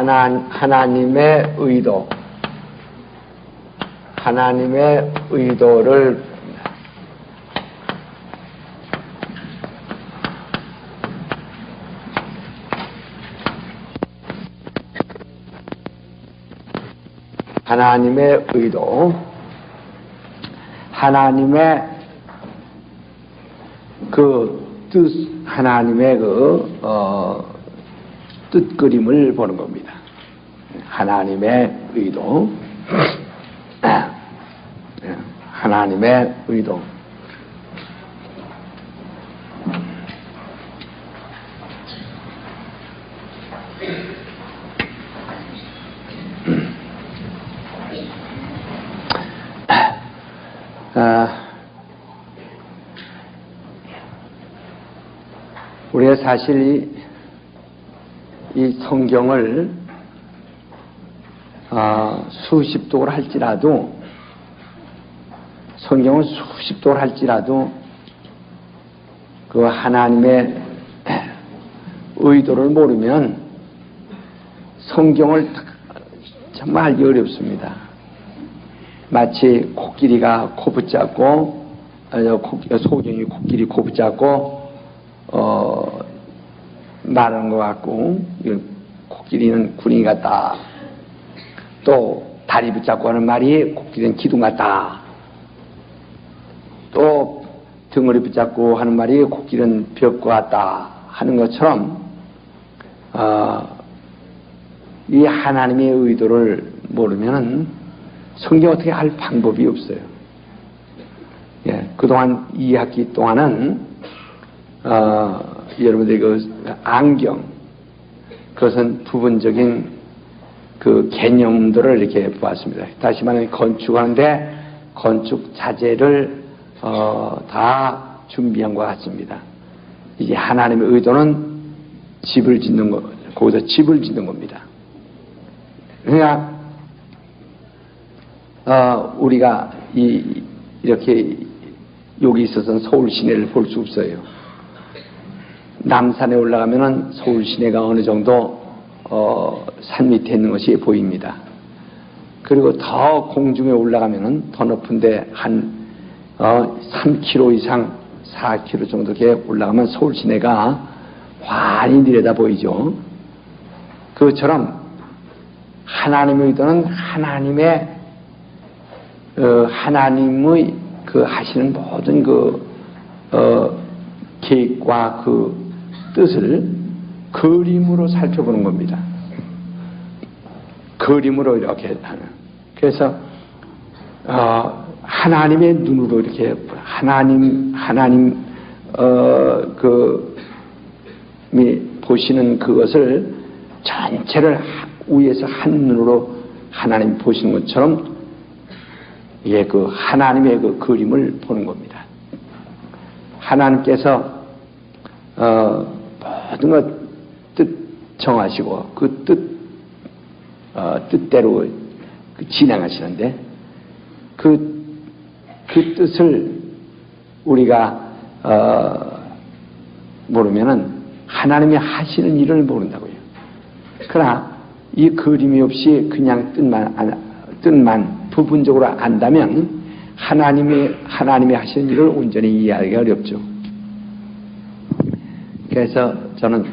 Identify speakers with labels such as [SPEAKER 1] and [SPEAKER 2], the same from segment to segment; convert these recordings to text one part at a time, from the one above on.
[SPEAKER 1] 하나님의 의도, 하나님의 의도를 하나님의 의도, 하나님의 그 뜻, 하나님의 뜻그림을 보는 겁니다. 하나님의 의도, 하나님의 의도. 우리가 사실 이 성경을 수십 독을 할지라도, 성경을 수십 독을 할지라도 그 하나님의 의도를 모르면 성경을 정말 알기 어렵습니다. 마치 코끼리가 코 붙잡고, 소경이 코끼리 코 붙잡고 말하는 것 같고, 코끼리는 구렁이 같다. 또 다리 붙잡고 하는 말이 코끼리는 기둥 같다. 또 등어리 붙잡고 하는 말이 코끼리는 벽과 같다 하는 것처럼 이 하나님의 의도를 모르면 성경 어떻게 할 방법이 없어요. 그동안 2학기 동안은 여러분들이 그 안경, 그것은 부분적인 그 개념들을 이렇게 보았습니다. 다시 말하면 건축하는데 건축 자재를 다 준비한 것 같습니다. 이제 하나님의 의도는 집을 짓는 거, 거기서 집을 짓는 겁니다. 그러니까 우리가 이렇게 여기 있어서는 서울 시내를 볼 수 없어요. 남산에 올라가면은 서울 시내가 어느 정도 산 밑에 있는 것이 보입니다. 그리고 더 공중에 올라가면은 더 높은데 한 3km 이상, 4km 정도 이렇게 올라가면 서울 시내가 환히 내려다 보이죠. 그것처럼 하나님의 의도는 하나님의 그 하시는 모든 계획과 그 뜻을 그림으로 살펴보는 겁니다. 그림으로 이렇게 하는. 그래서 하나님의 눈으로 이렇게 하나님 보시는 그것을 전체를 위에서 한 눈으로 하나님 보시는 것처럼 그 하나님의 그 그림을 보는 겁니다. 하나님께서 모든 것 뜻 정하시고 그 뜻대로 진행하시는데 그 뜻을 우리가 모르면은 하나님이 하시는 일을 모른다고요. 그러나 이 그림이 없이 그냥 뜻만 부분적으로 안다면 하나님이 하시는 일을 온전히 이해하기가 어렵죠. 그래서 저는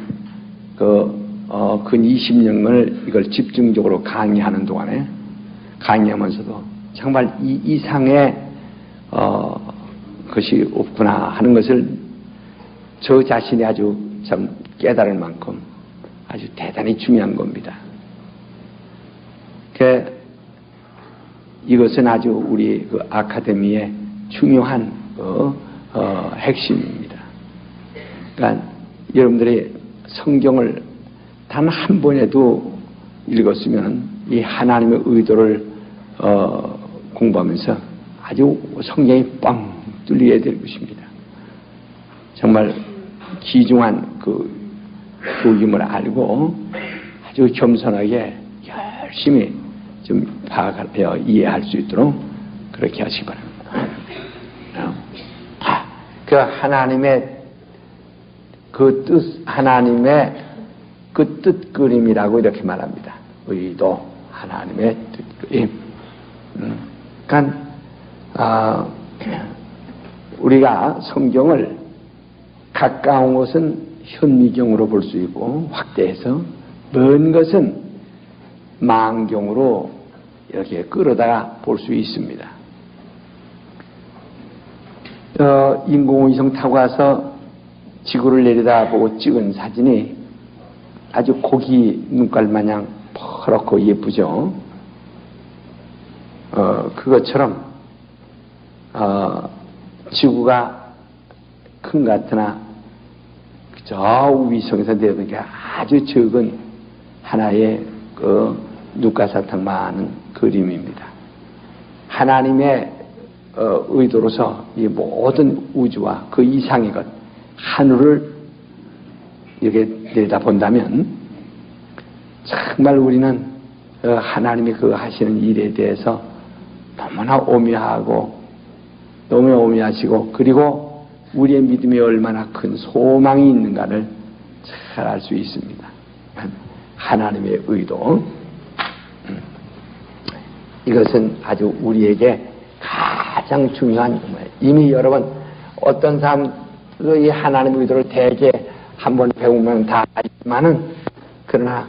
[SPEAKER 1] 근 20년을 이걸 집중적으로 강의하는 동안에 강의하면서도 정말 이 이상의 것이 없구나 하는 것을 저 자신이 아주 참 깨달을 만큼 아주 대단히 중요한 겁니다. 이것은 아주 우리 그 아카데미의 중요한 핵심입니다. 그러니까 여러분들이 성경을 단 한 번에도 읽었으면 이 하나님의 의도를 공부하면서 아주 성경이 뻥 뚫리게 될 것입니다. 정말 귀중한 그 복음을 알고 아주 겸손하게 열심히 좀 파악하여 이해할 수 있도록 그렇게 하시기 바랍니다. 그 하나님의 그 뜻, 하나님의 그 뜻 그림이라고 이렇게 말합니다. 의도, 하나님의 뜻. 그러니까 우리가 성경을 가까운 것은 현미경으로 볼 수 있고 확대해서 먼 것은 망경으로 이렇게 끌어다가 볼 수 있습니다. 인공위성 타고 가서 지구를 내려다보고 찍은 사진이 아주 고기 눈깔 마냥 퍼렇고 예쁘죠. 그것처럼 지구가 큰 것 같으나 저 위성에서 내려보니까 아주 적은 하나의 그 눈가사탕 많은 그림입니다. 하나님의 의도로서 이 모든 우주와 그 이상의 것, 하늘을 이렇게 내려다본다면 정말 우리는 하나님이 그 하시는 일에 대해서 너무나 오묘하고 너무나 오묘하시고 그리고 우리의 믿음이 얼마나 큰 소망이 있는가를 잘 알 수 있습니다. 하나님의 의도. 이것은 아주 우리에게 가장 중요한 거예요. 이미 여러분 어떤 사람이 하나님의 의도를 대개 한번 배우면 다 알지만은 그러나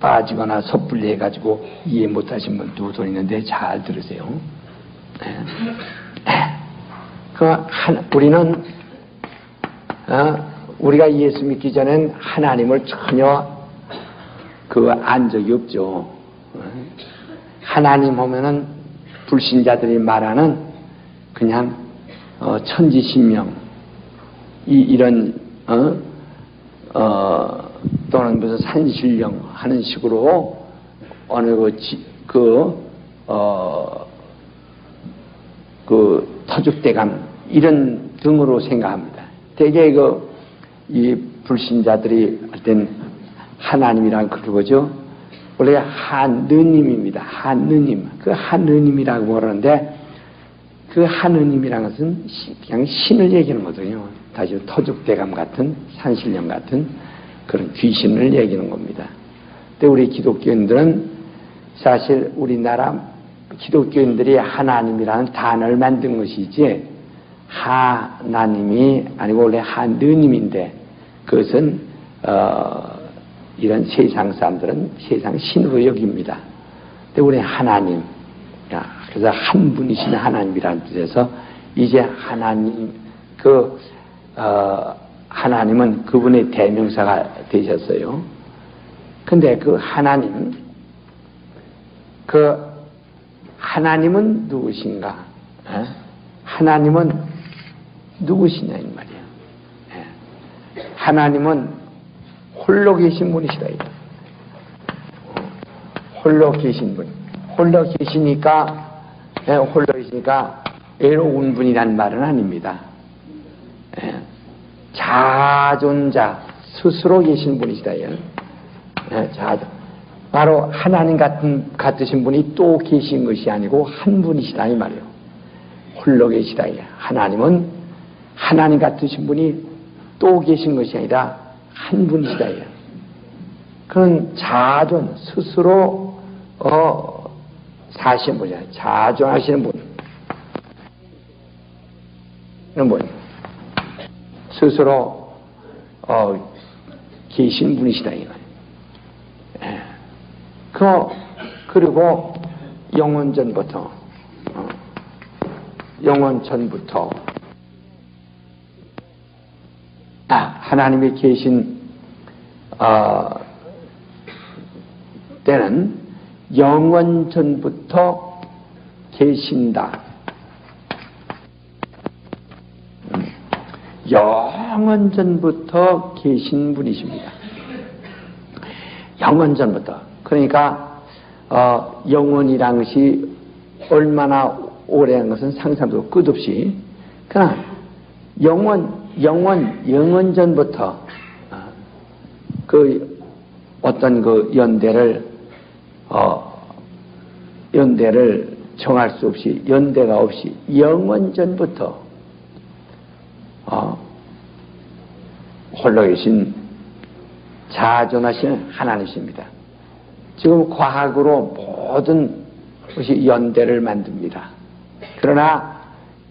[SPEAKER 1] 빠지거나 섣불리 해가지고 이해 못하신 분도 돈 있는데 잘 들으세요. 우리는 우리가 예수 믿기 전엔 하나님을 전혀 안 적이 없죠. 하나님 하면은 불신자들이 말하는 그냥 천지신명 이런 또는 무슨 산신령 하는 식으로 어느 터줏대감 이런 등으로 생각합니다. 대개 이 불신자들이 할 땐 하나님이라고 그러죠. 원래 하느님입니다. 하느님. 그 하느님이라고 그러는데 그 하느님이라는 것은 그냥 신을 얘기하는 거거든요. 다시 터줏대감 같은 산신령 같은 그런 귀신을 얘기하는 겁니다. 근데 우리 기독교인들은 사실 우리나라 기독교인들이 하나님이라는 단어를 만든 것이지 하나님이 아니고 원래 하느님인데 그것은 이런 세상 사람들은 세상 신으로 여깁니다. 근데 우리 하나님, 그래서 한 분이신 하나님이라는 뜻에서 이제 하나님 하나님은 그분의 대명사가 되셨어요. 근데 하나님은 누구신가? 하나님은 누구시냐 이 말이에요. 하나님은 홀로 계신 분이시다. 홀로 계신 분. 홀로 계시니까 외로운 분이란 말은 아닙니다. 자존자 스스로 계신 분이시다. 바로 하나님 같으신 분이 또 계신 것이 아니고 한 분이시다 이 말이에요. 홀로 계시다. 하나님은 하나님 같으신 분이 또 계신 것이 아니라 한 분이시다. 그런 스스로 사시는 분이야. 자존하시는 분. 그런 분. 스스로 계신 분이시다. 그리고 영원 전부터 하나님이 계신 때는 영원 전부터 계신다. 영원 전부터 계신 분이십니다. 영원 전부터. 그러니까 영원이란 것이 얼마나 오래한 것은 상상도 끝없이. 그러나 영원 전부터 어떤 연대를 정할 수 없이 연대가 없이 영원 전부터 홀로 계신 자존하시는 하나님이십니다. 지금 과학으로 모든 것이 연대를 만듭니다. 그러나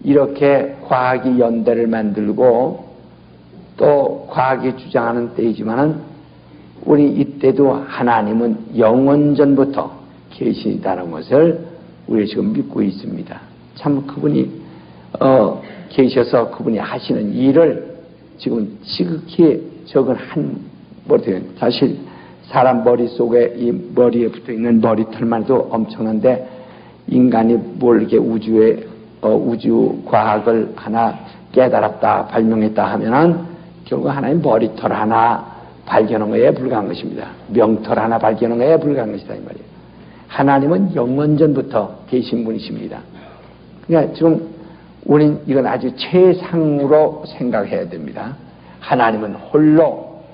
[SPEAKER 1] 이렇게 과학이 연대를 만들고 또 과학이 주장하는 때이지만은 우리 이때도 하나님은 영원전부터 계시다는 것을 우리 지금 믿고 있습니다. 참 그분이 계셔서 그분이 하시는 일을 지금 지극히 적은 사실 사람 머릿속에 이 머리에 붙어 있는 머리털만 해도 엄청난데 인간이 모르게 우주 과학을 하나 깨달았다 발명했다 하면은 결국 하나의 머리털 하나 발견한 것에 불과한 것입니다. 명털 하나 발견한 것에 불과한 것이다 이 말이에요. 하나님은 영원전부터 계신 분이십니다. 그러니까 지금 우린 이건 아주 최상으로 생각해야 됩니다. 하나님은 홀로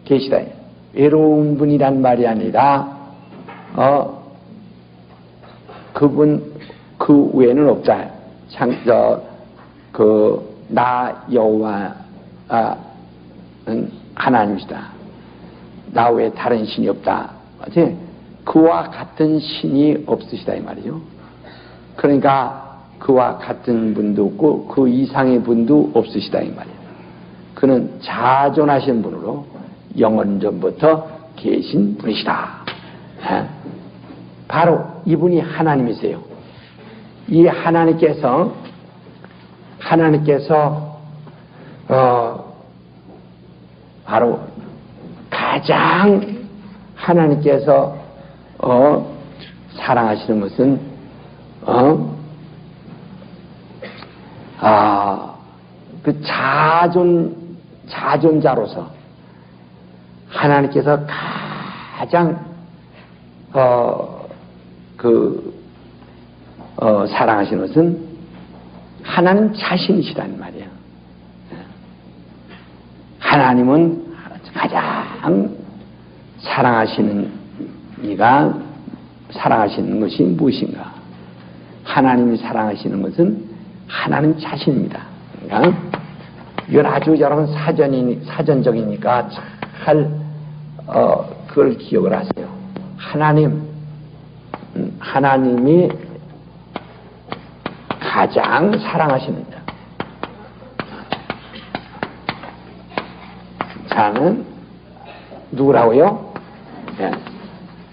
[SPEAKER 1] 계시다. 외로운 분이란 말이 아니라 그분 그 외에는 없다. 나 여호와는 하나님이시다. 나 외에 다른 신이 없다. 맞지? 그와 같은 신이 없으시다 이 말이죠. 그러니까 그와 같은 분도 없고 그 이상의 분도 없으시다 이 말이에요. 그는 자존하신 분으로 영원전부터 계신 분이시다. 바로 이분이 하나님이세요. 이 하나님께서 바로 가장 하나님께서 사랑하시는 것은 그 자존자로서 하나님께서 가장 사랑하시는 것은 하나님 자신이시란 말이에요. 하나님은 가장 사랑하시는 것이 무엇인가? 하나님이 사랑하시는 것은 하나님 자신입니다. 그러니까 이건 아주 여러분 사전적이니까 잘 그걸 기억을 하세요. 하나님이 가장 사랑하시는 자는 누구라고요? 네.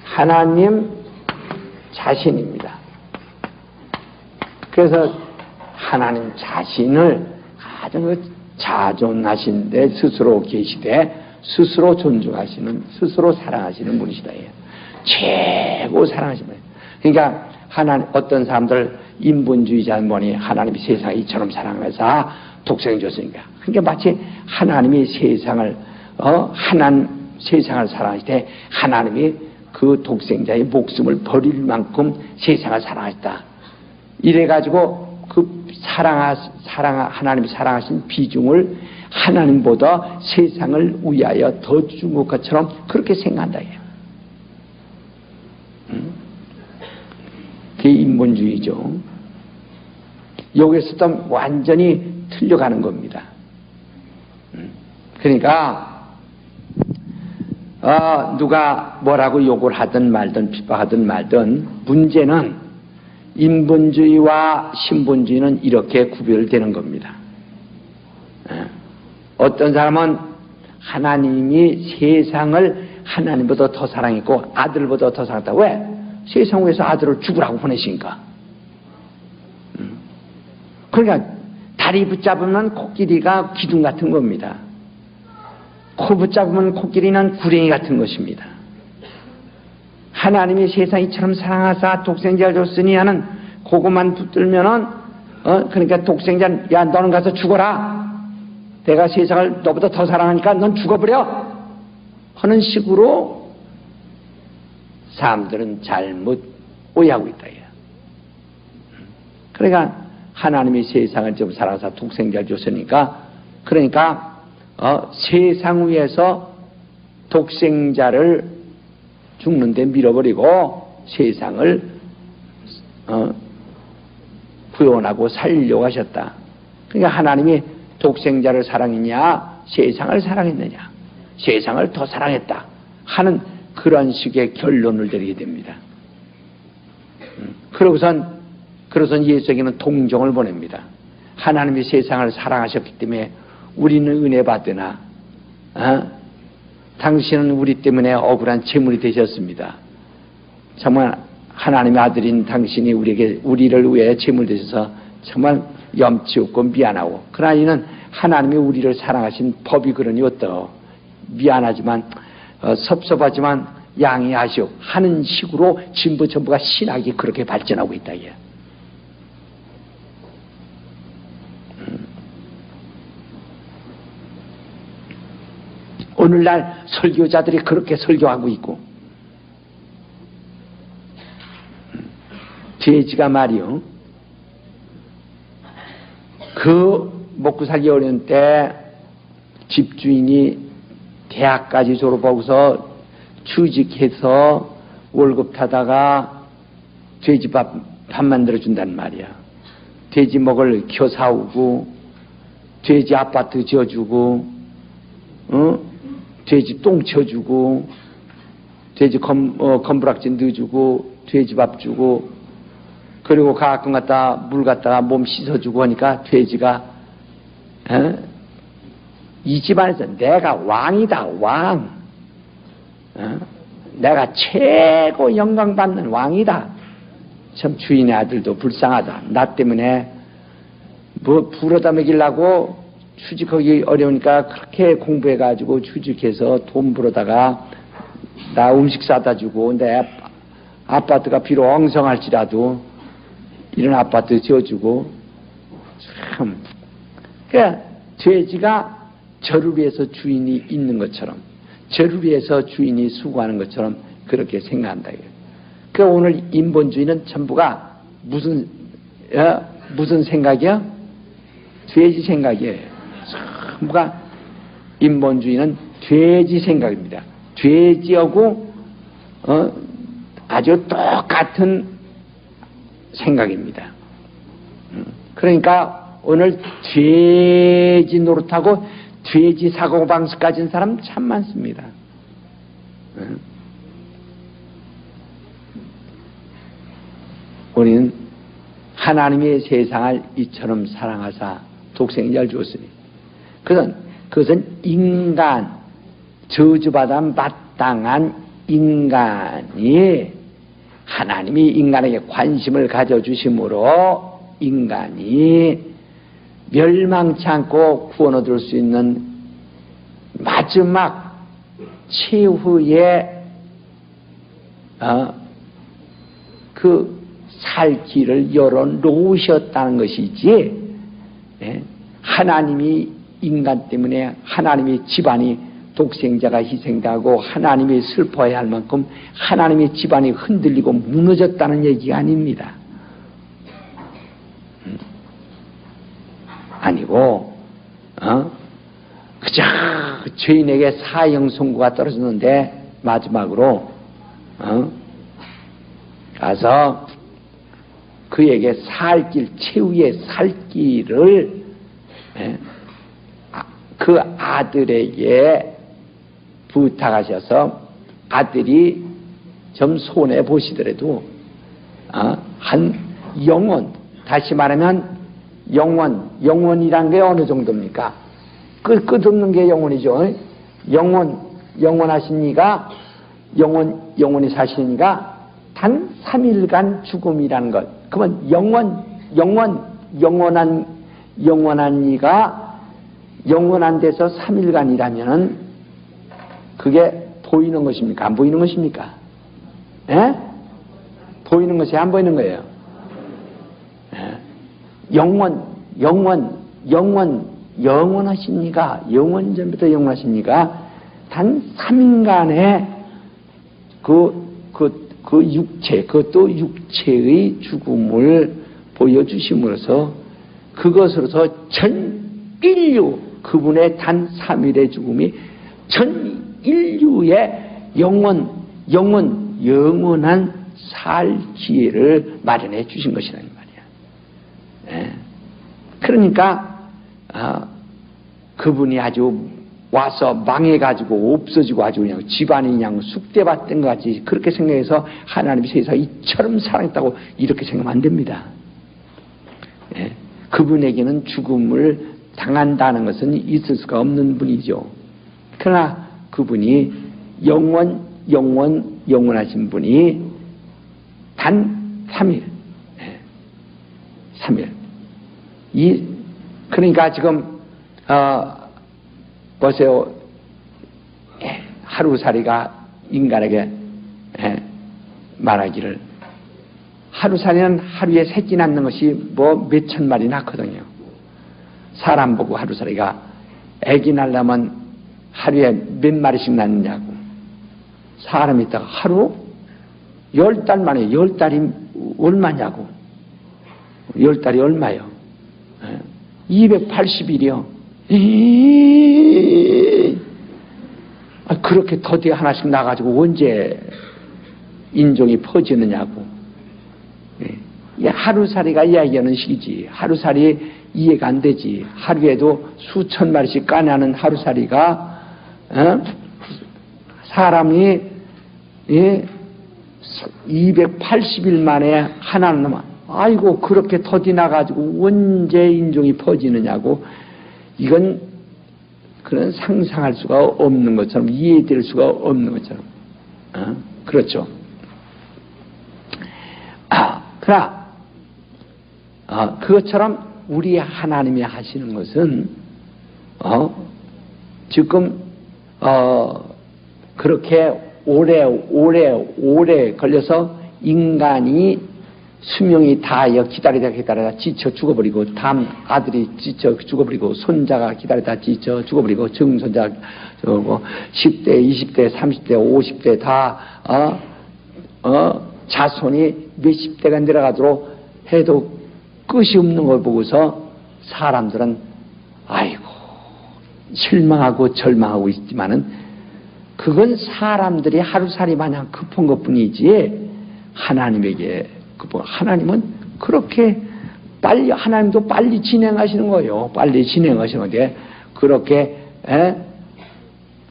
[SPEAKER 1] 하나님 자신입니다. 그래서 하나님 자신을 가장 자존하신 데 스스로 계시되 스스로 존중하시는, 스스로 사랑하시는 분이시다. 최고 사랑하시는 분이에요. 그러니까 어떤 사람들 인본주의자는 뭐니 하나님이 세상을 이처럼 사랑해서 독생을 줬으니까. 그러니까 마치 하나님이 세상을 세상을 사랑하실 때 하나님이 그 독생자의 목숨을 버릴 만큼 세상을 사랑하셨다. 이래가지고 그 하나님이 사랑하신 비중을 하나님보다 세상을 위하여 더 준 것처럼 그렇게 생각한다. 그게 인본주의죠. 여기서도 완전히 틀려가는 겁니다. 그러니까 누가 뭐라고 욕을 하든 말든 핍박하든 말든 문제는 인본주의와 신본주의는 이렇게 구별되는 겁니다. 어떤 사람은 하나님이 세상을 하나님보다 더 사랑했고 아들보다 더 사랑했다. 왜? 세상 위해서 아들을 죽으라고 보내시니까. 그러니까 다리 붙잡으면 코끼리가 기둥 같은 겁니다. 코 붙잡으면 코끼리는 구렁이 같은 것입니다. 하나님이 세상 이처럼 사랑하사 독생자를 줬으니 하는 그것만 붙들면은 그러니까 독생자 야 너는 가서 죽어라. 내가 세상을 너보다 더 사랑하니까 넌 죽어버려 하는 식으로 사람들은 잘못 오해하고 있다. 그러니까 하나님이 세상을 좀 사랑하사 독생자를 줬으니까 그러니까 세상 위에서 독생자를 죽는데 밀어버리고 세상을 구원하고 살리려고 하셨다. 그러니까 하나님이 독생자를 사랑했냐 세상을 사랑했느냐 세상을 더 사랑했다 하는 그런 식의 결론을 내리게 됩니다. 그러고선 예수에게는 동정을 보냅니다. 하나님이 세상을 사랑하셨기 때문에 우리는 은혜 받으나 당신은 우리 때문에 억울한 재물이 되셨습니다. 정말 하나님의 아들인 당신이 우리를 위해 재물 되셔서 정말 염치 없고 미안하고, 그러나 이는 하나님이 우리를 사랑하신 법이 그러니 어떠 미안하지만 섭섭하지만 양해하시오 하는 식으로 전부가 신학이 그렇게 발전하고 있다. 이게. 오늘날 설교자들이 그렇게 설교하고 있고, 돼지가 말이요, 그 먹고 살기 어려운 때 집주인이 대학까지 졸업하고서 취직해서 월급 타다가 돼지밥 만들어 준단 말이야. 돼지 먹을 겨 사오고, 돼지 아파트 지어주고, 돼지 똥 쳐주고, 돼지 건부락지 넣어주고, 돼지밥 주고, 그리고 가끔 갖다 물 갖다가 몸 씻어주고 하니까 돼지가 이 집안에서 내가 왕이다, 왕. 내가 최고 영광받는 왕이다. 참 주인의 아들도 불쌍하다. 나 때문에 뭐 불어다 먹이려고 취직하기 어려우니까 그렇게 공부해가지고 취직해서 돈 벌어다가 나 음식 사다 주고, 내 아파트가 비록 엉성할지라도 이런 아파트 지어주고, 참. 그러니까 돼지가 저를 위해서 주인이 있는 것처럼, 저를 위해서 주인이 수고하는 것처럼 그렇게 생각한다. 그러니까 오늘 인본주의는 전부가 무슨 생각이야? 돼지 생각이에요. 전부가 인본주의는 돼지 생각입니다. 돼지하고 아주 똑같은 생각입니다. 그러니까 오늘 돼지 노릇하고 돼지 사고방식 가진 사람 참 많습니다. 우리는 하나님의 세상을 이처럼 사랑하사 독생자를 주었으니 그것은 인간, 저주받아 마땅한 인간이 하나님이 인간에게 관심을 가져주심으로 인간이 멸망치 않고 구원 얻을 수 있는 마지막 최후의 그 살 길을 열어놓으셨다는 것이지, 하나님이 인간 때문에 하나님의 집안이 독생자가 희생되고 하나님이 슬퍼해야 할 만큼 하나님의 집안이 흔들리고 무너졌다는 얘기가 아닙니다. 아니고 그저 죄인에게 사형 선고가 떨어졌는데 마지막으로 가서 그에게 살 길, 최후의 살 길을 그 아들에게 부탁하셔서 아들이 좀 손해 보시더라도 한 영원, 다시 말하면 영원이란 게 어느 정도입니까? 끝없는 게 영원이죠. 영원하시니까 영원히 사시니까 단 3일간 죽음이라는 것. 그러면 영원한 이가 영원한 데서 3일간이라면은 그게 보이는 것입니까? 안 보이는 것입니까? 예? 보이는 것이 안 보이는 거예요. 예. 영원하십니까? 영원 전부터 영원하십니까? 단 3일간의 그 육체, 그것도 육체의 죽음을 보여주심으로써 그것으로서 전 인류, 그분의 단 3일의 죽음이 전 인류의 영원한 살 기회를 마련해 주신 것이라는 말이야. 예. 그러니까 그분이 아주 와서 망해가지고 없어지고 아주 그냥 집안이 그냥 쑥대밭 된 것 같이 그렇게 생각해서 하나님이 세상을 이처럼 사랑했다고 이렇게 생각하면 안 됩니다. 예. 그분에게는 죽음을 당한다는 것은 있을 수가 없는 분이죠. 그러나 그분이 영원하신 분이 단 3일. 예. 3일. 그러니까 지금, 보세요. 하루살이가 인간에게 말하기를 하루살이는 하루에 새끼 낳는 것이 뭐 몇천 마리 낳거든요. 사람 보고 하루살이가 애기 낳으려면 하루에 몇 마리씩 낳느냐고. 사람이 있다가 하루 10달 만에 10달이 얼마냐고. 10달이 얼마요? 280일이요. 그렇게 더디 하나씩 나가지고 언제 인종이 퍼지느냐고. 하루살이가 이야기하는 시기지. 하루살이 이해가 안 되지. 하루에도 수천 마리씩 까내는 하루살이가 사람이 280일 만에 하나는 놈아. 아이고 그렇게 더디 나가지고 언제 인종이 퍼지느냐고. 이건 그런 상상할 수가 없는 것처럼 이해될 수가 없는 것처럼 그렇죠. 그러나 그것처럼 우리 하나님이 하시는 것은 지금 그렇게 오래 걸려서 인간이 수명이 다하여 기다리다 지쳐 죽어버리고 다음 아들이 지쳐 죽어버리고 손자가 기다리다 지쳐 죽어버리고 증손자가 죽어버리고 10대 20대 30대 50대 다 자손이 몇십 대가 내려가도록 해도 끝이 없는 걸 보고서 사람들은 아이고 실망하고 절망하고 있지만은 그건 사람들이 하루살이 마냥 급한 것뿐이지 하나님에게 하나님은 그렇게 빨리 하나님도 빨리 진행하시는 거예요. 빨리 진행하시는 건데 그렇게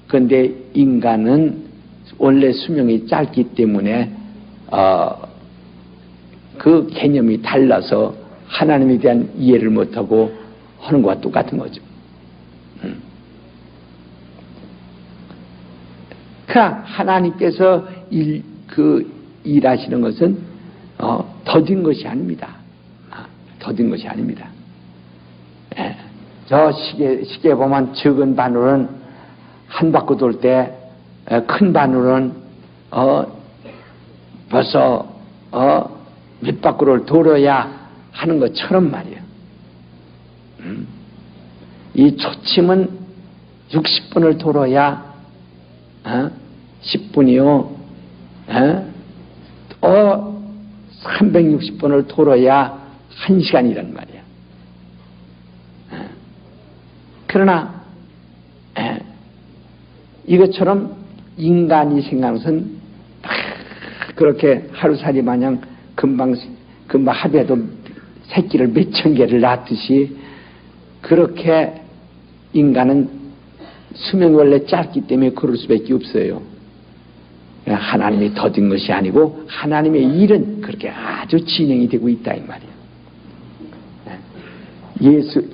[SPEAKER 1] 그런데 인간은 원래 수명이 짧기 때문에 그 개념이 달라서 하나님에 대한 이해를 못하고 하는 것과 똑같은 거죠. 그러나 하나님께서 일하시는 것은 더딘 것이 아닙니다. 더딘 것이 아닙니다. 저 시계에 보면 적은 바늘은 한 바퀴 돌 때 큰 바늘은 벌써 몇 바퀴를 돌아야 하는 것처럼 말이에요. 이 초침은 60분을 돌아야 10분이요. 360번을 돌아야 1시간이란 말이야. 그러나 이것처럼 인간이 생각하는 것은 그렇게 하루살이 마냥 금방 하루에도 새끼를 몇천 개를 낳듯이 그렇게 인간은 수명이 원래 짧기 때문에 그럴 수밖에 없어요. 하나님이 더딘 것이 아니고 하나님의 일은 그렇게 아주 진행이 되고 있다 이 말이에요.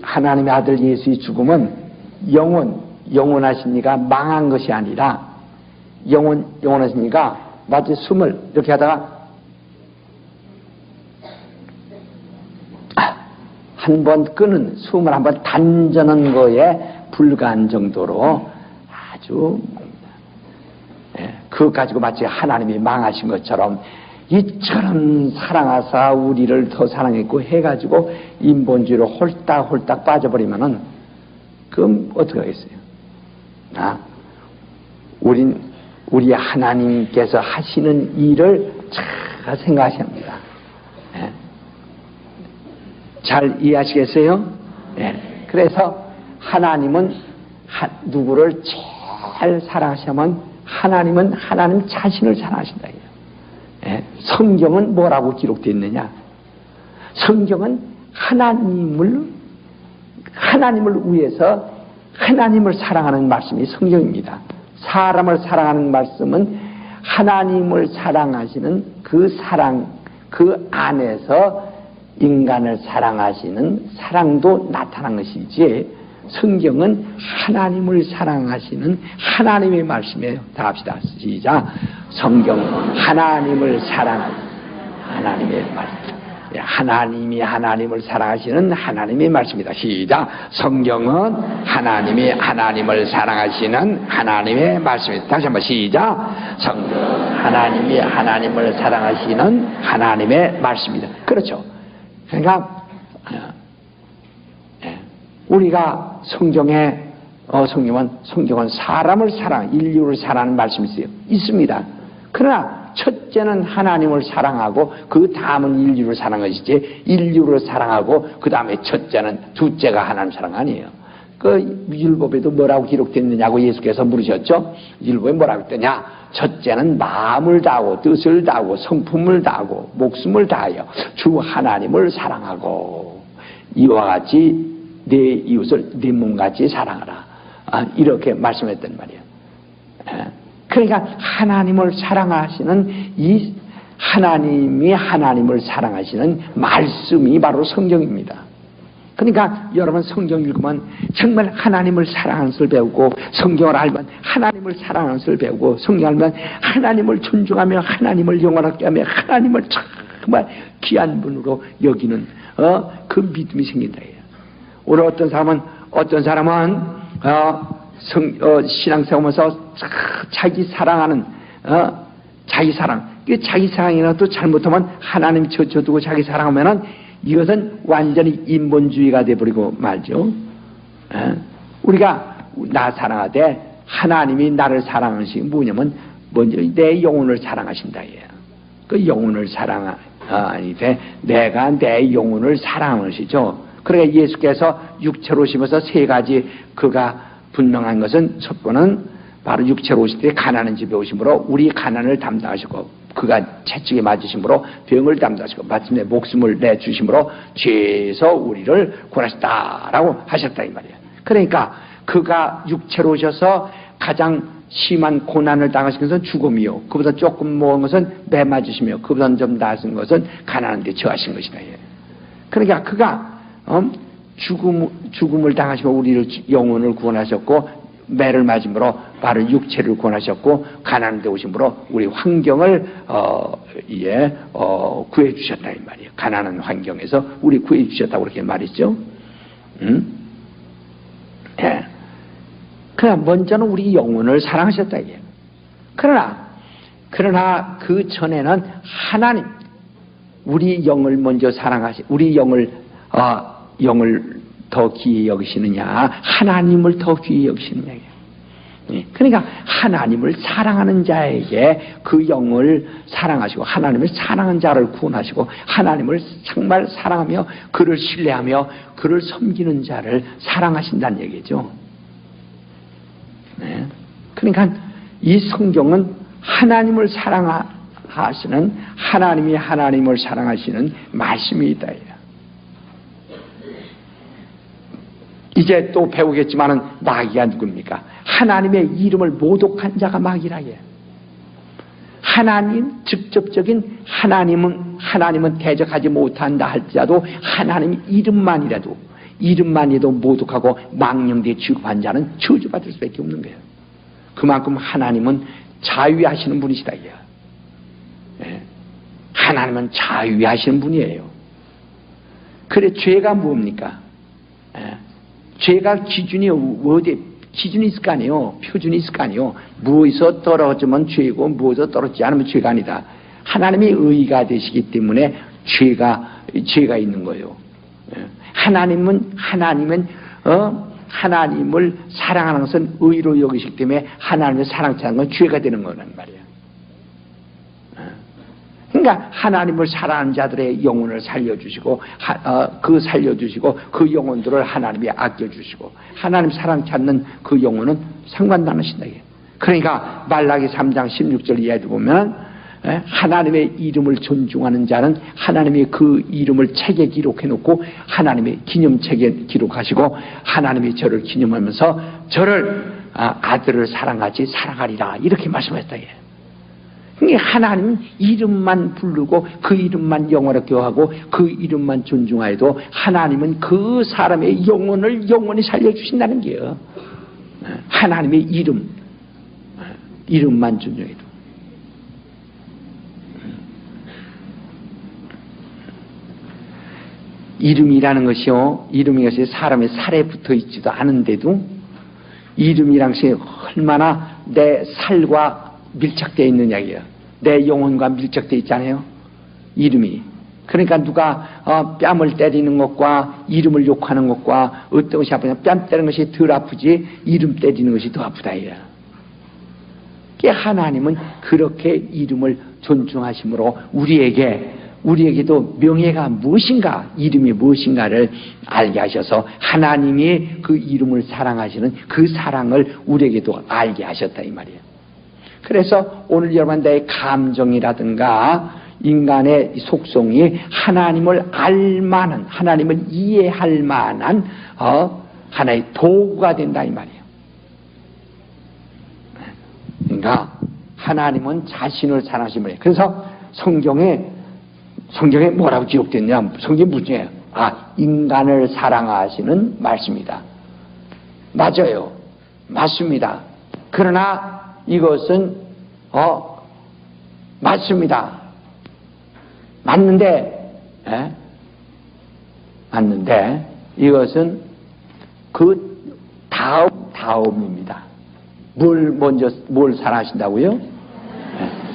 [SPEAKER 1] 하나님의 아들 예수의 죽음은 영원하신 이가 망한 것이 아니라 영원하신 이가 마치 숨을 이렇게 하다가 한 번 끄는 숨을 한 번 단전한 거에 불과한 정도로 아주 그것 가지고 마치 하나님이 망하신 것처럼 이처럼 사랑하사 우리를 더 사랑했고 해가지고 인본주의로 홀딱 빠져버리면은 그럼 어떻게 하겠어요? 우리 하나님께서 하시는 일을 잘 생각하셔야 합니다. 잘 이해하시겠어요? 그래서 하나님은 누구를 제일 사랑하시면 하나님은 하나님 자신을 사랑하신다. 성경은 뭐라고 기록되어 있느냐? 성경은 하나님을 위해서 하나님을 사랑하는 말씀이 성경입니다. 사람을 사랑하는 말씀은 하나님을 사랑하시는 그 사랑, 그 안에서 인간을 사랑하시는 사랑도 나타난 것이지, 성경은 하나님을 사랑하시는 하나님의 말씀이에요. 다 합시다. 시작. 성경 하나님을 사랑하는 하나님의 말씀. 하나님이 하나님을 사랑하시는 하나님의 말씀이다. 시작. 성경은 하나님이 하나님을 사랑하시는 하나님의 말씀이다. 다시 한번 시작. 성경 하나님이 하나님을 사랑하시는 하나님의 말씀이다. 그렇죠. 그러니까 우리가 성경은 사람을 인류를 사랑하는 말씀이 있어요. 있습니다. 그러나 첫째는 하나님을 사랑하고 그 다음은 인류를 사랑하는 것이지, 인류를 사랑하고 그 다음에 첫째는, 둘째가 하나님 사랑 아니에요. 그 율법에도 뭐라고 기록됐느냐고 예수께서 물으셨죠. 율법에 뭐라고 했더냐. 첫째는 마음을 다하고 뜻을 다하고 성품을 다하고 목숨을 다하여 주 하나님을 사랑하고 이와 같이 내 이웃을 내 몸같이 사랑하라. 이렇게 말씀했단 말이에요. 그러니까 하나님을 사랑하시는 이 하나님이 하나님을 사랑하시는 말씀이 바로 성경입니다. 그러니까 여러분 성경 읽으면 정말 하나님을 사랑하는 것을 배우고, 성경을 알면 하나님을 사랑하는 것을 배우고, 성경을 알면 하나님을 존중하며 하나님을 영원하게 하며 하나님을 정말 귀한 분으로 여기는 그 믿음이 생긴다. 오늘 어떤 사람은 신앙생활하면서 자기 사랑하는 자기 사랑이라도 잘못하면 하나님 저두고 자기 사랑하면은 이것은 완전히 인본주의가 돼버리고 말죠. 우리가 나 사랑하되 하나님이 나를 사랑하는 것이 뭐냐면 먼저 내 영혼을 사랑하신다. 그 영혼을 아니되 내가 내 영혼을 사랑하는 것이죠. 그러니까 예수께서 육체로 오시면서 세 가지 그가 분명한 것은, 첫 번은 바로 육체로 오실 때 가난한 집에 오심으로 우리 가난을 담당하시고, 그가 채찍에 맞으심으로 병을 담당하시고, 마침내 목숨을 내주심으로 죄에서 우리를 구원하셨다라고 하셨다 이 말이에요. 그러니까 그가 육체로 오셔서 가장 심한 고난을 당하신 것은 죽음이요, 그보다 조금 모은 것은 매 맞으시며, 그보다 좀 나은 것은 가난한 데 처하신 것이다. 그러니까 그가 죽음을 당하시고 우리를 영혼을 구원하셨고, 매를 맞음으로 바로 육체를 구원하셨고, 가난한 데 오심으로 우리 환경을 구해 주셨다 이 말이에요. 가난한 환경에서 우리 구해 주셨다고 그렇게 말했죠. 네. 그러나 먼저는 우리 영혼을 사랑하셨다 이게. 그러나 그 전에는 하나님, 우리 영을 먼저 우리 영을 더 귀히 여기시느냐, 하나님을 더 귀히 여기시느냐. 그러니까 하나님을 사랑하는 자에게 그 영을 사랑하시고, 하나님을 사랑하는 자를 구원하시고, 하나님을 정말 사랑하며 그를 신뢰하며 그를 섬기는 자를 사랑하신다는 얘기죠. 네. 그러니까 이 성경은 하나님을 사랑하시는, 하나님이 하나님을 사랑하시는 말씀이 있다. 이제 또 배우겠지만은 마귀가 누굽니까? 하나님의 이름을 모독한 자가 마귀라. 하나님, 직접적인 하나님은 대적하지 못한다 할지라도 하나님 이름만이라도 모독하고 망령되이 취급한 자는 저주받을 수밖에 없는 거예요. 그만큼 하나님은 자유하시는 분이시다. 하나님은 자유하시는 분이에요. 그래, 죄가 뭡니까? 죄가 기준이 있을 거 아니에요. 표준이 있을 거 아니에요. 무엇에서 떨어지면 죄고 무엇에서 떨어지지 않으면 죄가 아니다. 하나님이 의가 되시기 때문에 죄가 있는 거예요. 하나님을 사랑하는 것은 의로 여기시기 때문에 하나님을 사랑치 않는 건 죄가 되는 거란 말이에요. 그러니까 하나님을 사랑하는 자들의 영혼을 살려주시고, 그 영혼들을 하나님이 아껴주시고, 하나님 사랑치 않는 그 영혼은 상관도 안 하신다. 그러니까 말라기 3장 16절 이하에도 보면 하나님의 이름을 존중하는 자는 하나님의 그 이름을 책에 기록해 놓고 하나님의 기념책에 기록하시고 하나님이 저를 기념하면서 저를 아들을 사랑하지 사랑하리라 이렇게 말씀했다. 하나님 이름만 부르고 그 이름만 영원하게 하고 그 이름만 존중하여도 하나님은 그 사람의 영혼을 영원히 살려주신다는 게요. 하나님의 이름만 존중해도. 이름이라는 것이요, 이름이 것이 사람의 살에 붙어 있지도 않은데도 이름이란 것이 얼마나 내 살과 밀착되어 있는 이야기예요. 내 영혼과 밀착되어 있잖아요. 이름이. 그러니까 누가 뺨을 때리는 것과 이름을 욕하는 것과 어떤 것이 아프냐. 뺨 때리는 것이 덜 아프지 이름 때리는 것이 더 아프다. 하나님은 그렇게 이름을 존중하심으로 우리에게도 명예가 무엇인가, 이름이 무엇인가를 알게 하셔서 하나님이 그 이름을 사랑하시는 그 사랑을 우리에게도 알게 하셨다 이 말이에요. 그래서 오늘 여러분 내 감정이라든가 인간의 속성이 하나님을 알만한, 하나님을 이해할 만한 하나의 도구가 된다 이 말이에요. 그러니까 하나님은 자신을 사랑하시는 분이에요. 그래서 성경에 뭐라고 기록됐냐? 성경에 무슨 얘기예요? 인간을 사랑하시는 말씀이다. 맞아요. 맞습니다. 그러나 이것은 맞습니다. 맞는데 이것은 그 다음입니다. 뭘 사랑하신다고요?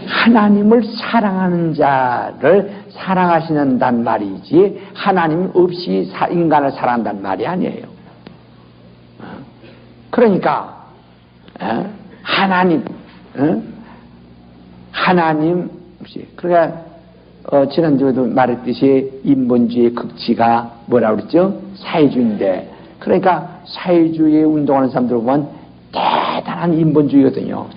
[SPEAKER 1] 하나님을 사랑하는 자를 사랑하시는단 말이지 하나님 없이 인간을 사랑한단 말이 아니에요. 그러니까 하나님 없이, 그러니까 지난주에도 말했듯이 인본주의의 극치가 뭐라고 그랬죠? 사회주의인데, 그러니까 사회주의에 운동하는 사람들 보면 대단한 인본주의거든요.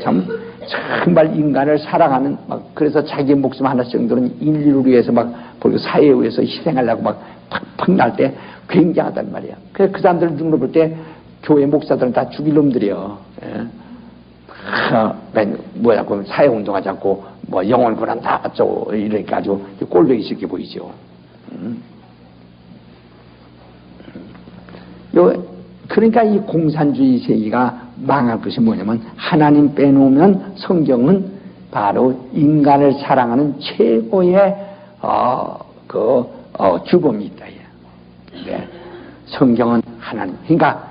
[SPEAKER 1] 정말 인간을 사랑하는, 그래서 자기 목숨 하나 정도는 인류를 위해서 그리고 사회에 위해서 희생하려고 팍팍 날 때 굉장하단 말이야. 그래서 그 사람들 눈으로 볼 때 교회 목사들은 다 죽일 놈들이요. 그럼 사회운동하지 않고 영혼을 구한다 어쩌고 이러니까 아주 꼴보기 싫게 보이죠. 그러니까 이 공산주의 세계가 망할 것이 뭐냐면, 하나님 빼놓으면 성경은 바로 인간을 사랑하는 최고의 규범이 있다. 네. 성경은 하나님. 그러니까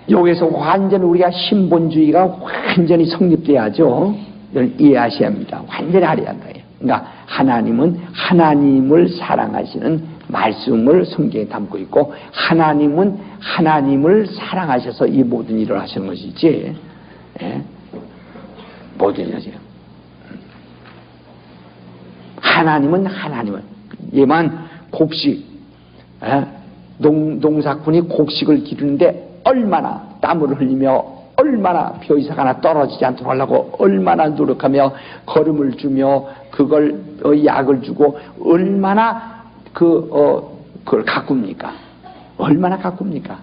[SPEAKER 1] 여기서 완전히 우리가 신본주의가 완전히 성립돼야죠. 이걸 이해하셔야 합니다. 완전히 알아야 한다. 그러니까 하나님은 하나님을 사랑하시는 말씀을 성경에 담고 있고, 하나님은 하나님을 사랑하셔서 이 모든 일을 하시는 것이지, 모든 일을 하세요. 하나님은 얘만 곡식, 농사꾼이 곡식을 기르는데 얼마나 땀을 흘리며 얼마나 벼이삭 하나 떨어지지 않도록 하려고 얼마나 노력하며 거름을 주며 그걸 약을 주고 얼마나 그걸 가꿉니까? 얼마나 가꿉니까?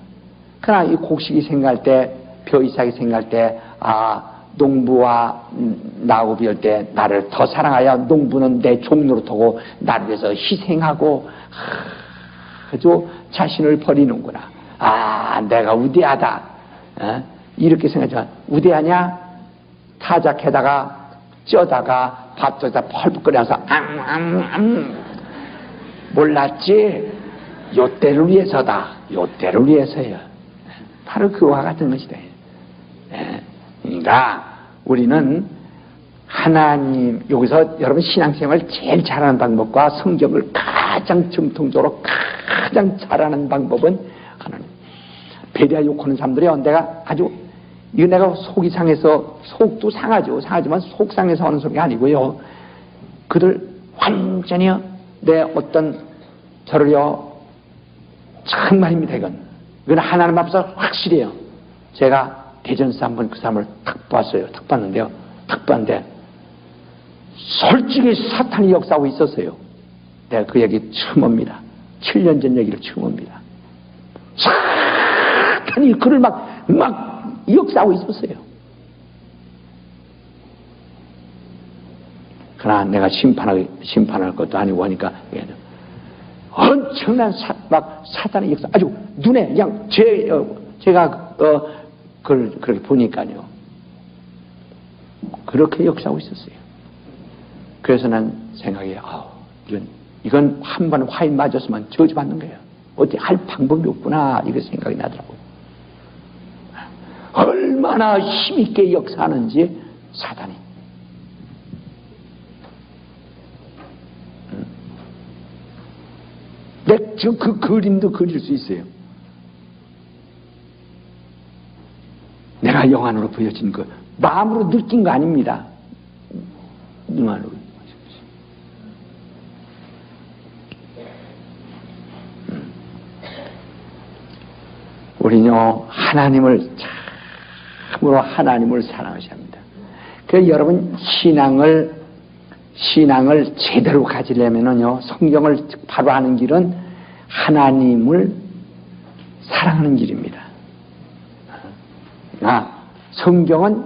[SPEAKER 1] 그러나 이 곡식이 생갈 때, 벼이삭이 생갈 때, 농부와 나옵이 할 때 나를 더 사랑하여 농부는 내 종노릇하고 나를 위해서 희생하고 아주 자신을 버리는구나. 내가 우대하다. 이렇게 생각하지만, 우대하냐? 타작해다가 쪄다가 밥솥에다 펄펄 끓여서 몰랐지? 요때를 위해서다. 요때를 위해서요. 바로 그와 같은 것이다. 그러니까 우리는 하나님, 여기서 여러분 신앙생활 제일 잘하는 방법과 성경을 가장 정통적으로 가장 잘하는 방법은 하나님. 베리아 욕하는 사람들이요, 내가 속이 상해서, 속도 상하죠. 상하지만 속 상해서 하는 소리가 아니고요. 그들 완전히 내 어떤 저를요, 정말입니다. 이건 하나님 앞에서 확실해요. 제가 대전에서 한번 그 사람을 탁 봤어요. 탁 봤는데 솔직히 사탄이 역사하고 있었어요. 내가 그 얘기 처음 옵니다. 7년 전 얘기를 처음 옵니다. 사탄이 그를 막 역사하고 있었어요. 그러나 내가 심판할 것도 아니고 하니까 엄청난 사탄의 역사, 아주 눈에 그냥 제가 그걸 그렇게 보니까요. 그렇게 역사하고 있었어요. 그래서 난 생각해, 이건 한 번 화인 맞았으면 저주받는 거예요. 어떻게 할 방법이 없구나, 이거 생각이 나더라고요. 얼마나 힘있게 역사하는지, 사단이. 지금 그 그림도 그릴 수 있어요. 내가 영안으로 보여진 거, 마음으로 느낀 거 아닙니다. 영안으로. 우리는요, 참으로 하나님을 사랑하셔야 합니다. 그래서 여러분, 신앙을 제대로 가지려면은요, 성경을 바로 하는 길은 하나님을 사랑하는 길입니다. 성경은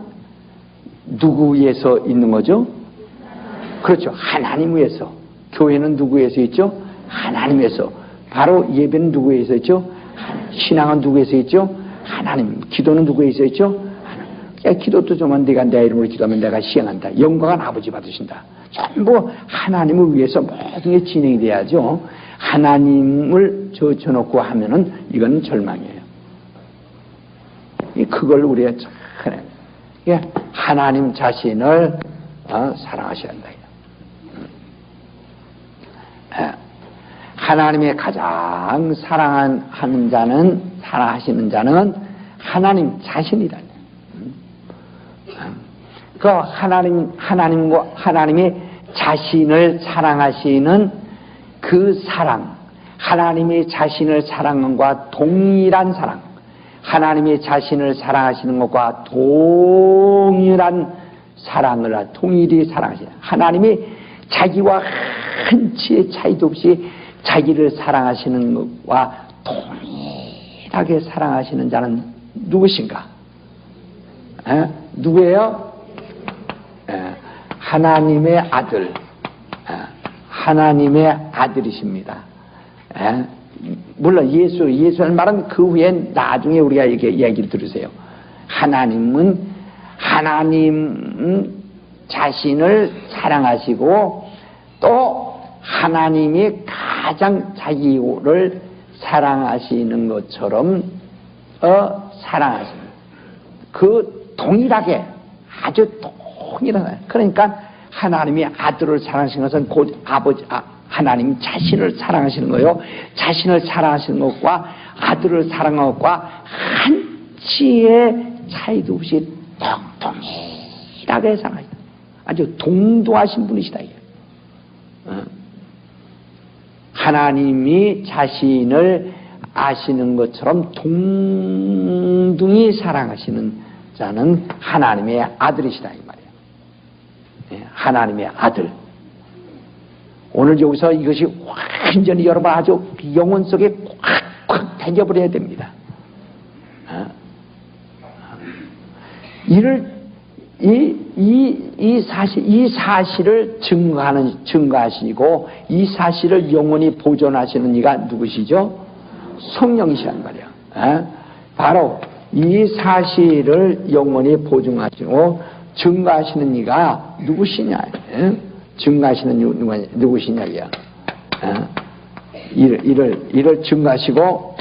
[SPEAKER 1] 누구 위해서 있는 거죠? 그렇죠. 하나님 위해서. 교회는 누구 위해서 있죠? 하나님 위해서. 바로 예배는 누구 위해서 있죠? 신앙은 누구 위해서 있죠? 하나님. 기도는 누구 위해서 있죠? 하나님. 기도도 좀 네가 내 이름으로 기도하면 내가 시행한다. 영광은 아버지 받으신다. 전부 하나님을 위해서 모든 게 진행이 돼야죠. 하나님을 젖혀놓고 하면은 이건 절망이에요. 그걸 우리가 하나님 자신을 사랑하셔야 한다. 하나님의 가장 사랑하는 자는, 사랑하시는 자는 하나님 자신이다. 그 하나님이 자신을 사랑하시는 그 사랑, 하나님이 자신을 사랑하는 것과 동일한 사랑, 하나님이 자신을 사랑하시는 것과 동일한 사랑을 동일히 사랑하시는, 하나님이 자기와 한치의 차이도 없이 자기를 사랑하시는 것과 동일하게 사랑하시는 자는 누구신가? 누구예요? 하나님의 아들, 하나님의 아들이십니다. 물론 예수라는 말은 그 후에 나중에 우리가 이렇게 얘기를 들으세요. 하나님은 하나님 자신을 사랑하시고 또 하나님이 가장 자기를 사랑하시는 것처럼 사랑하시는, 그 동일하게, 아주 동일하게. 그러니까 하나님이 아들을 사랑하시는 것은 곧 하나님 자신을 사랑하시는 거예요. 자신을 사랑하시는 것과 아들을 사랑하는 것과 한치의 차이도 없이 동일하게 사랑하시다. 아주 동등하신 분이시다. 하나님이 자신을 아시는 것처럼 동등히 사랑하시는 자는 하나님의 아들이시다 이 말이에요. 하나님의 아들. 오늘 여기서 이것이 완전히 여러분 아주 영혼 속에 꽉 대겨버려야 됩니다. 이 사실을 증거하시고 이 사실을 영원히 보존하시는 이가 누구시죠? 성령이시란 말이야. 바로 이 사실을 영원히 보존하시고 증거하시는 이가 누구시냐? 증거하시는 누구시냐? 이를 증거하시고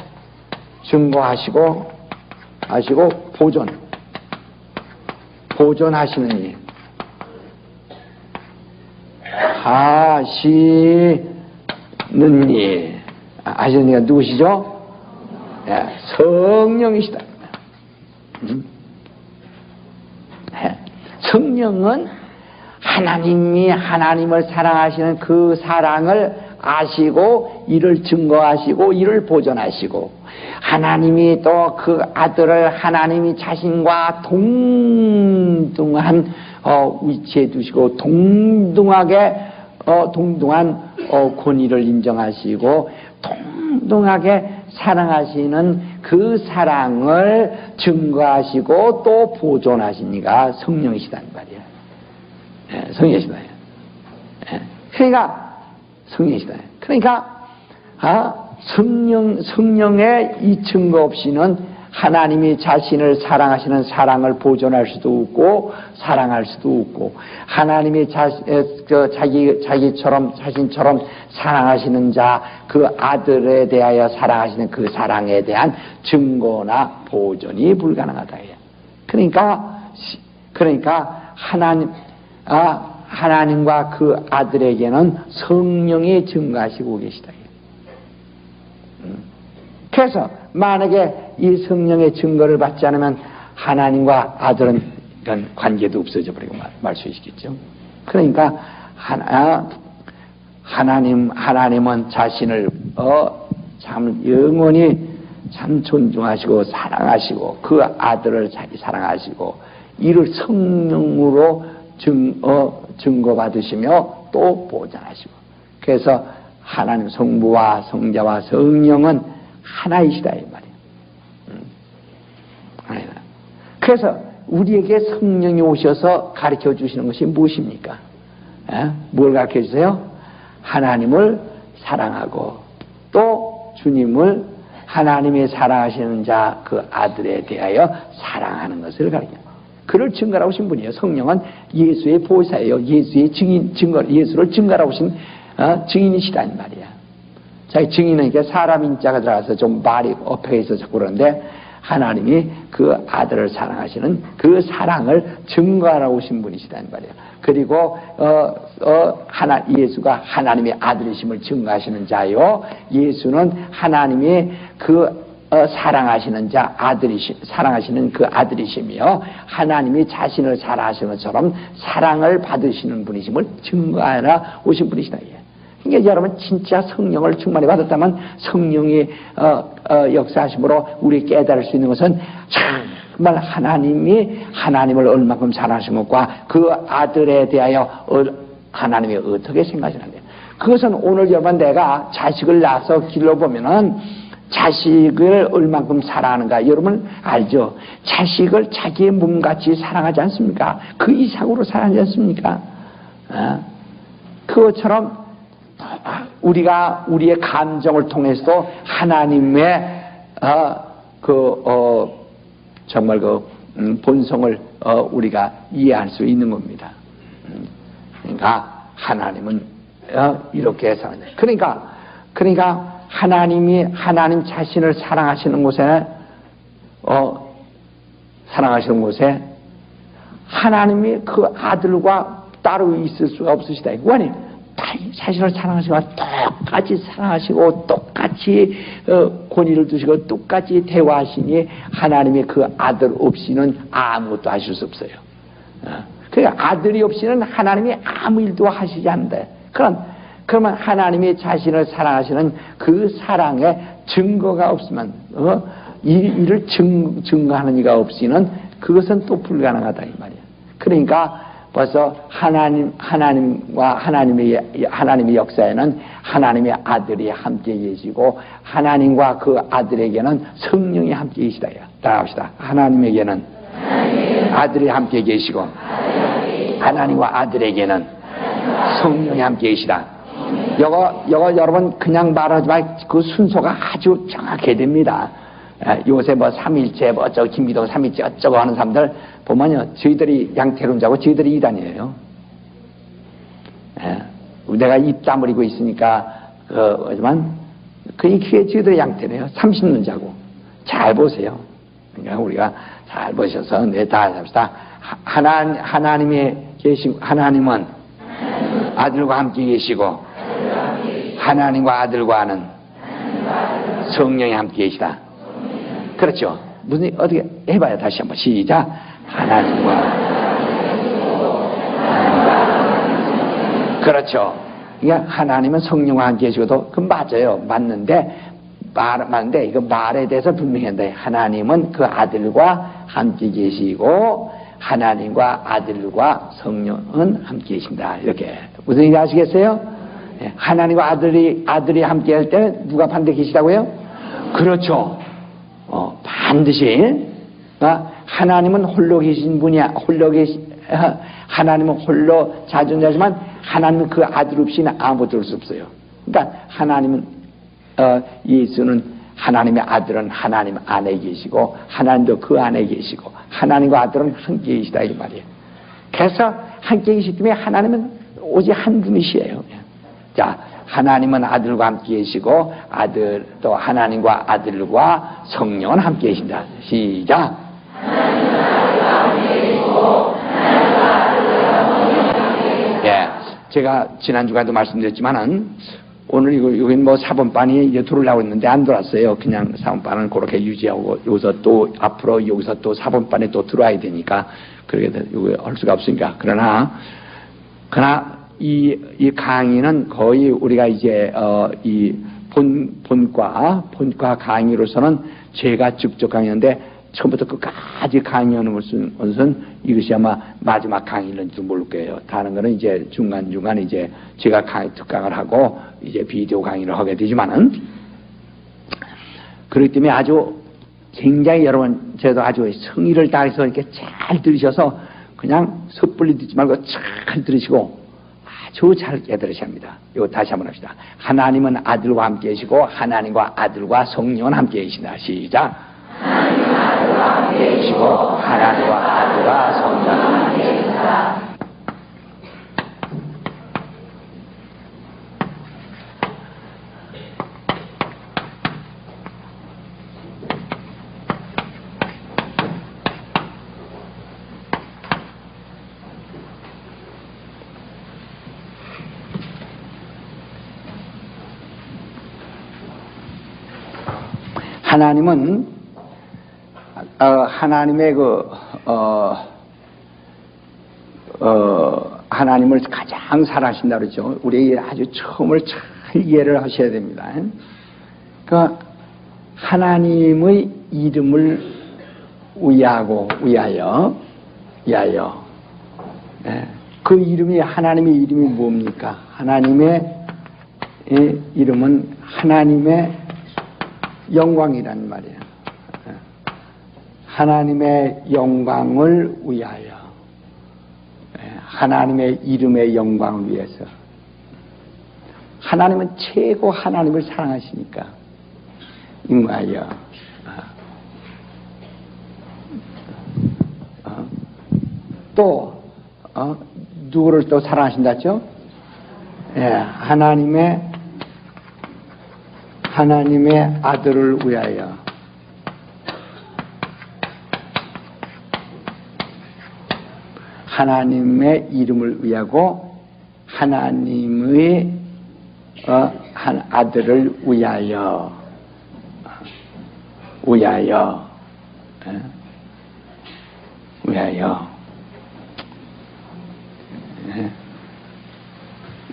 [SPEAKER 1] 보존하시는 이 하시는 이 하시는 이가 누구시죠? 성령이시다. 성령은 하나님이 하나님을 사랑하시는 그 사랑을 아시고 이를 증거하시고 이를 보존하시고, 하나님이 또 그 아들을 하나님이 자신과 동등한 위치에 두시고 동등한 권위를 인정하시고 동등하게 사랑하시는 그 사랑을 증거하시고 또 보존하시니까 성령이시단 말이에요. 예, 성령이시다. 예, 그러니까 성령이시다. 그러니까 성령의 이 증거 없이는 하나님이 자신을 사랑하시는 사랑을 보존할 수도 없고 사랑할 수도 없고, 하나님이 자신처럼 사랑하시는 자, 그 아들에 대하여 사랑하시는 그 사랑에 대한 증거나 보존이 불가능하다. 그러니까 하나님과 그 아들에게는 성령이 증거하시고 계시다. 그래서 만약에 이 성령의 증거를 받지 않으면 하나님과 아들은 이런 관계도 없어져 버리고 말 수 있겠죠. 그러니까 하나님은 자신을 참 영원히 참 존중하시고 사랑하시고 그 아들을 자기 사랑하시고 이를 성령으로 증거받으시며 또 보장하시고, 그래서 하나님 성부와 성자와 성령은 하나이시다 이 말이에요. 그래서 우리에게 성령이 오셔서 가르쳐 주시는 것이 무엇입니까? 뭘 가르쳐 주세요? 하나님을 사랑하고 또 주님을, 하나님이 사랑하시는 자 그 아들에 대하여 사랑하는 것을 가르쳐요. 그를 증거하고 오신 분이에요. 성령은 예수의 보호사예요. 예수의 예수를 증거하고 오신 증인이시단 말이야. 자기 증인은 이게 사람 인자가 들어가서 좀 말이 엎여 있어서 자꾸 그러는데, 하나님이 그 아들을 사랑하시는 그 사랑을 증거하러 오신 분이시단 말이에요. 그리고 예수가 하나님의 아들이심을 증거하시는 자요, 예수는 하나님이 사랑하시는 사랑하시는 그 아들이시며 하나님이 자신을 사랑하시는 것처럼 사랑을 받으시는 분이심을 증거하러 오신 분이시다. 그러니까 여러분 진짜 성령을 충만히 받았다면 성령이 역사하심으로 우리 깨달을 수 있는 것은 정말 하나님이 하나님을 얼마큼 사랑하신 것과 그 아들에 대하여 하나님이 어떻게 생각하시는데, 그것은 오늘 여러분 내가 자식을 낳아서 길러보면은 자식을 얼만큼 사랑하는가 여러분 알죠? 자식을 자기의 몸같이 사랑하지 않습니까? 그 이상으로 사랑하지 않습니까? 그것처럼 우리가 우리의 감정을 통해서 하나님의 정말 본성을 우리가 이해할 수 있는 겁니다. 그러니까 하나님은 이렇게 사랑해요. 그러니까 하나님 자신을 사랑하시는 곳에 하나님이 그 아들과 따로 있을 수가 없으시다. 왜? 자신을 사랑하시고 똑같이 사랑하시고 똑같이 권위를 두시고 똑같이 대화하시니 하나님의 그 아들 없이는 아무것도 하실 수 없어요. 그러니까 아들이 없이는 하나님이 아무 일도 하시지 않는다. 그러면 하나님이 자신을 사랑하시는 그 사랑의 증거가 없으면 이를 증거하는 이가 없이는 그것은 또 불가능하다 이 말이야. 그러니까 벌써 하나님과 하나님의 역사에는 하나님의 아들이 함께 계시고 하나님과 그 아들에게는 성령이 함께 계시다. 따라합시다. 하나님에게는 아들이 함께 계시고 하나님과 아들에게는 성령이 함께 계시다. 이거 여러분 그냥 말하지만 그 순서가 아주 정확해야 됩니다. 요새 삼일째 김기동 삼일째 어쩌고 하는 사람들 보면요, 저희들이 양태론자고 저희들이 이단이에요. 내가 입 다물고 있으니까 하지만 그게 저희들이 양태래요. 30년자고 잘 보세요. 그러니까 우리가 잘 보셔서 다 합시다. 하나님이 계신 하나님은 아들과 함께 계시고 하나님과 아들과는 성령이 함께 계시다. 그렇죠? 어떻게 해봐요. 다시 한번 시작. 하나님과 그렇죠. 그러니까 하나님은 성령과 함께 계시고도 그 맞아요. 맞는데 이거 말에 대해서 분명히 한다. 하나님은 그 아들과 함께 계시고 하나님과 아들과 성령은 함께 계신다. 이렇게. 무슨 얘기 아시겠어요? 하나님과 아들이 함께 할 때 누가 반대 계시다고요? 그렇죠. 반드시. 하나님은 홀로 계신 분이야. 하나님은 홀로 자존자지만 하나님은 그 아들 없이는 아무것도 할 수 없어요. 그러니까 하나님은, 예수는 하나님의 아들은 하나님 안에 계시고 하나님도 그 안에 계시고 하나님과 아들은 함께 계시다 이 말이에요. 그래서 함께 계시기 때문에 하나님은 오직 한 분이시에요. 자, 하나님은 아들과 함께 계시고 또 하나님과 아들과 성령은 함께 계신다. 시작. 하나님은 아들과 함께 계시고 하나님과 아들과 성령은 함께 계신다. 예, 제가 지난주에도 말씀드렸지만은 오늘 여기는 뭐 4번반이 이제 들어오려고 했는데 안 들어왔어요. 그냥 4번반은 그렇게 유지하고 여기서 또 앞으로 여기서 또 4번반에 또 들어와야 되니까 그렇게 할 수가 없으니까. 그러나 이 강의는 거의 우리가 이제 이 본과 강의로서는 제가 직접 강의하는데 처음부터 끝까지 강의하는 것은 이것이 아마 마지막 강의인지 모를 거예요. 다른 거는 이제 중간중간 이제 제가 강의 특강을 하고 이제 비디오 강의를 하게 되지만은 그렇기 때문에 아주 굉장히 여러분 저도 아주 성의를 다해서 이렇게 잘 들으셔서 그냥 섣불리 듣지 말고 잘 들으시고 아주 잘 깨달으셔야 합니다. 이거 다시 한번 합시다. 하나님은 아들과 함께 계시고 하나님과 아들과 성령은 함께 계시다. 시작. 하나님은 아들과 함께 계시고 하나님과 아들과 성령은 함께 계시다. 하나님은 하나님의 하나님을 가장 사랑하신다 그러죠. 우리 아주 처음을 잘 이해를 하셔야 됩니다. 그러니까 하나님의 이름을 위하여 그 이름이 하나님의 이름이 뭡니까? 하나님의 이름은 하나님의 영광이란 말이에요. 하나님의 영광을 위하여, 하나님의 이름의 영광을 위해서. 하나님은 최고 하나님을 사랑하시니까 인하여 또 누구를 또 사랑하신다죠? 하나님의 아들을 위하여 하나님의 이름을 위하고 하나님의 아들을 위하여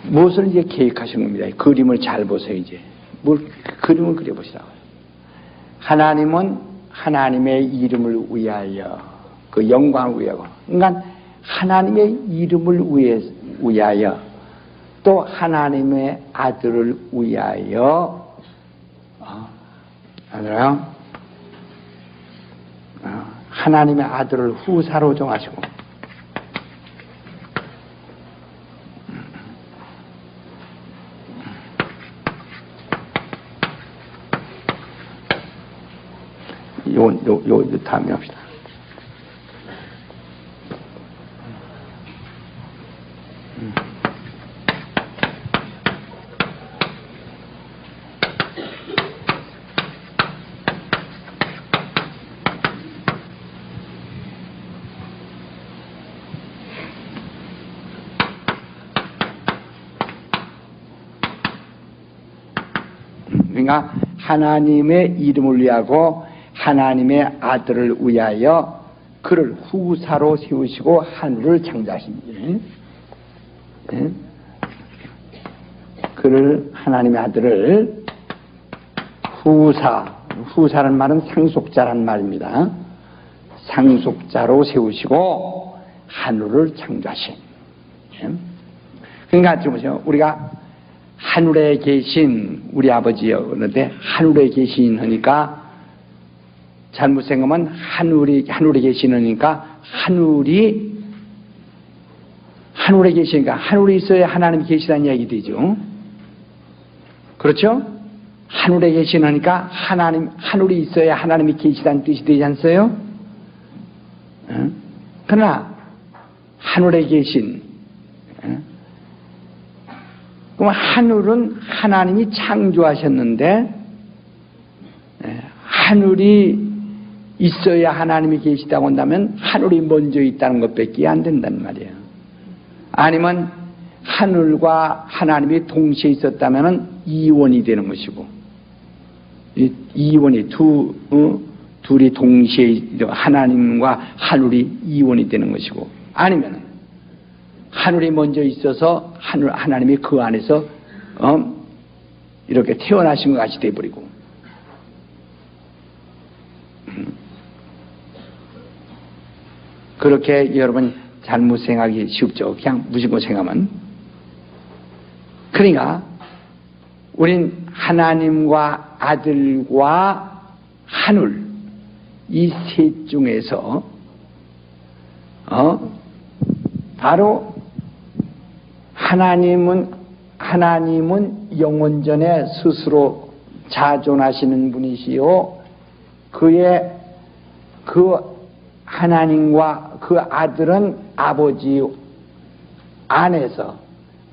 [SPEAKER 1] 무엇을 이제 계획하신 겁니다. 그림을 잘 보세요. 이제 뭘 그림을 그려보시라고요. 하나님은 하나님의 이름을 위하여 그 영광을 위하고 그러니까 하나님의 이름을 위하여 또 하나님의 아들을 위하여 알아요? 하나님의 아들을 후사로 정하시고 요 다음에 합시다. 그러니까 하나님의 이름을 위하고 하나님의 아들을 위하여 그를 후사로 세우시고 하늘을 창조하신 일. 그를 하나님의 아들을 후사라는 말은 상속자란 말입니다. 상속자로 세우시고 하늘을 창조하신. 그러니까 지금 보세요. 우리가 하늘에 계신 우리 아버지요. 그런데 하늘에 계신 하니까 잘못 생각하면 하늘에 계시니까 하늘에 계시니까 하늘에 있어야 하나님이 계시다는 이야기 되죠. 그렇죠? 하늘에 계시니까 하늘이 있어야 하나님이 계시다는 뜻이 되지 않어요? 그러나 하늘에 계신, 그럼 하늘은 하나님이 창조하셨는데 하늘이 있어야 하나님이 계시다고 한다면 하늘이 먼저 있다는 것밖에 안 된단 말이에요. 아니면 하늘과 하나님이 동시에 있었다면 이원이 되는 것이고, 이원이 둘이 동시에 하나님과 하늘이 이원이 되는 것이고, 아니면 하늘이 먼저 있어서 하나님이 그 안에서 이렇게 태어나신 것 같이 돼버리고, 그렇게 여러분 잘못 생각하기 쉽죠. 그냥 무심코 생각하면. 그러니까 우린 하나님과 아들과 하늘 이 셋 중에서 바로 하나님은 영원전에 스스로 자존하시는 분이시요, 그 하나님과 그 아들은 아버지 안에서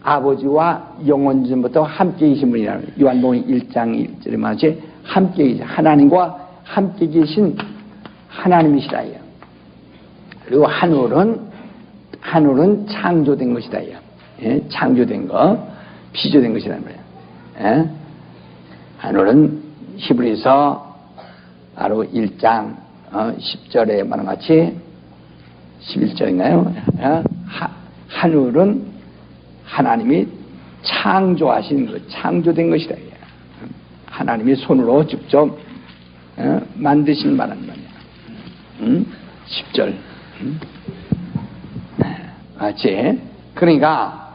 [SPEAKER 1] 아버지와 영원전부터 함께 계신 분이라는 요한복음 1장 1절에 말하지, 함께 계신 하나님과 함께 계신 하나님이시다요. 그리고 하늘은 창조된 것이다요. 예? 창조된 거, 피조된 것이라는 거예요. 예? 하늘은 히브리서 바로 1장 10절에 말한 같이 11절인가요? 하늘은 하나님이 창조하신 것, 창조된 것이다. 하나님이 손으로 직접 만드신 말한 말이야. 10절. 맞지? 그러니까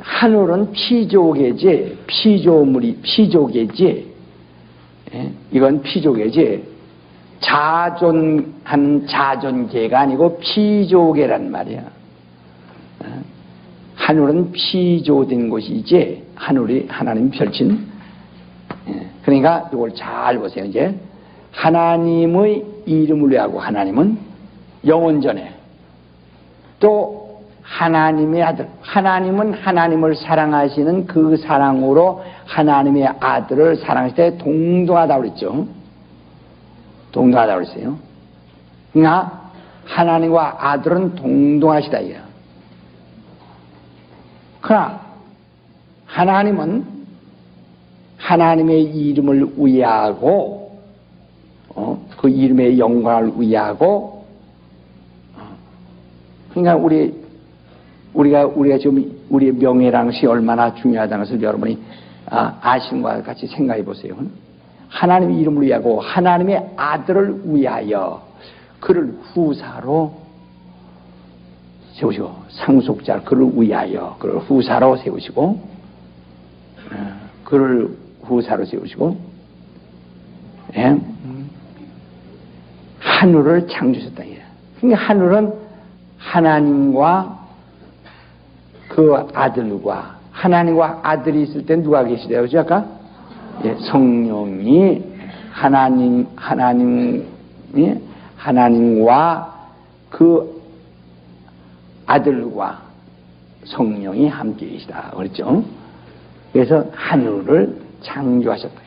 [SPEAKER 1] 하늘은 피조계지, 피조계지. 이건 피조계지. 자존한 자존계가 아니고 피조계란 말이야. 하늘은 피조된 곳이지, 하나님 펼친. 그러니까 이걸 잘 보세요. 이제 하나님의 이름을 위하고 하나님은 영원전에, 또 하나님의 아들, 하나님은 하나님을 사랑하시는 그 사랑으로 하나님의 아들을 사랑하실 때 동등하다고 그랬죠. 동등하다고 그랬어요. 그러니까 하나님과 아들은 동등하시다 이거야. 그러나 하나님은 하나님의 이름을 위하고 그 이름의 영광을 위하고, 그러니까 우리가 지금 우리의 명예라는 것이 얼마나 중요하다는 것을 여러분이 아시는 것과 같이 생각해 보세요. 하나님의 이름을 위하고 하나님의 아들을 위하여 그를 후사로 세우시고, 상속자 그를 위하여 그를 후사로 세우시고, 그를 후사로 세우시고, 예? 하늘을 창조하셨다. 그러니까 하늘은 하나님과 그 아들과, 하나님과 아들이 있을 때 누가 계시대요? 그죠? 아까? 예, 성령이 하나님과 그 아들과 성령이 함께 계시다. 그랬죠? 그래서 하늘을 창조하셨다.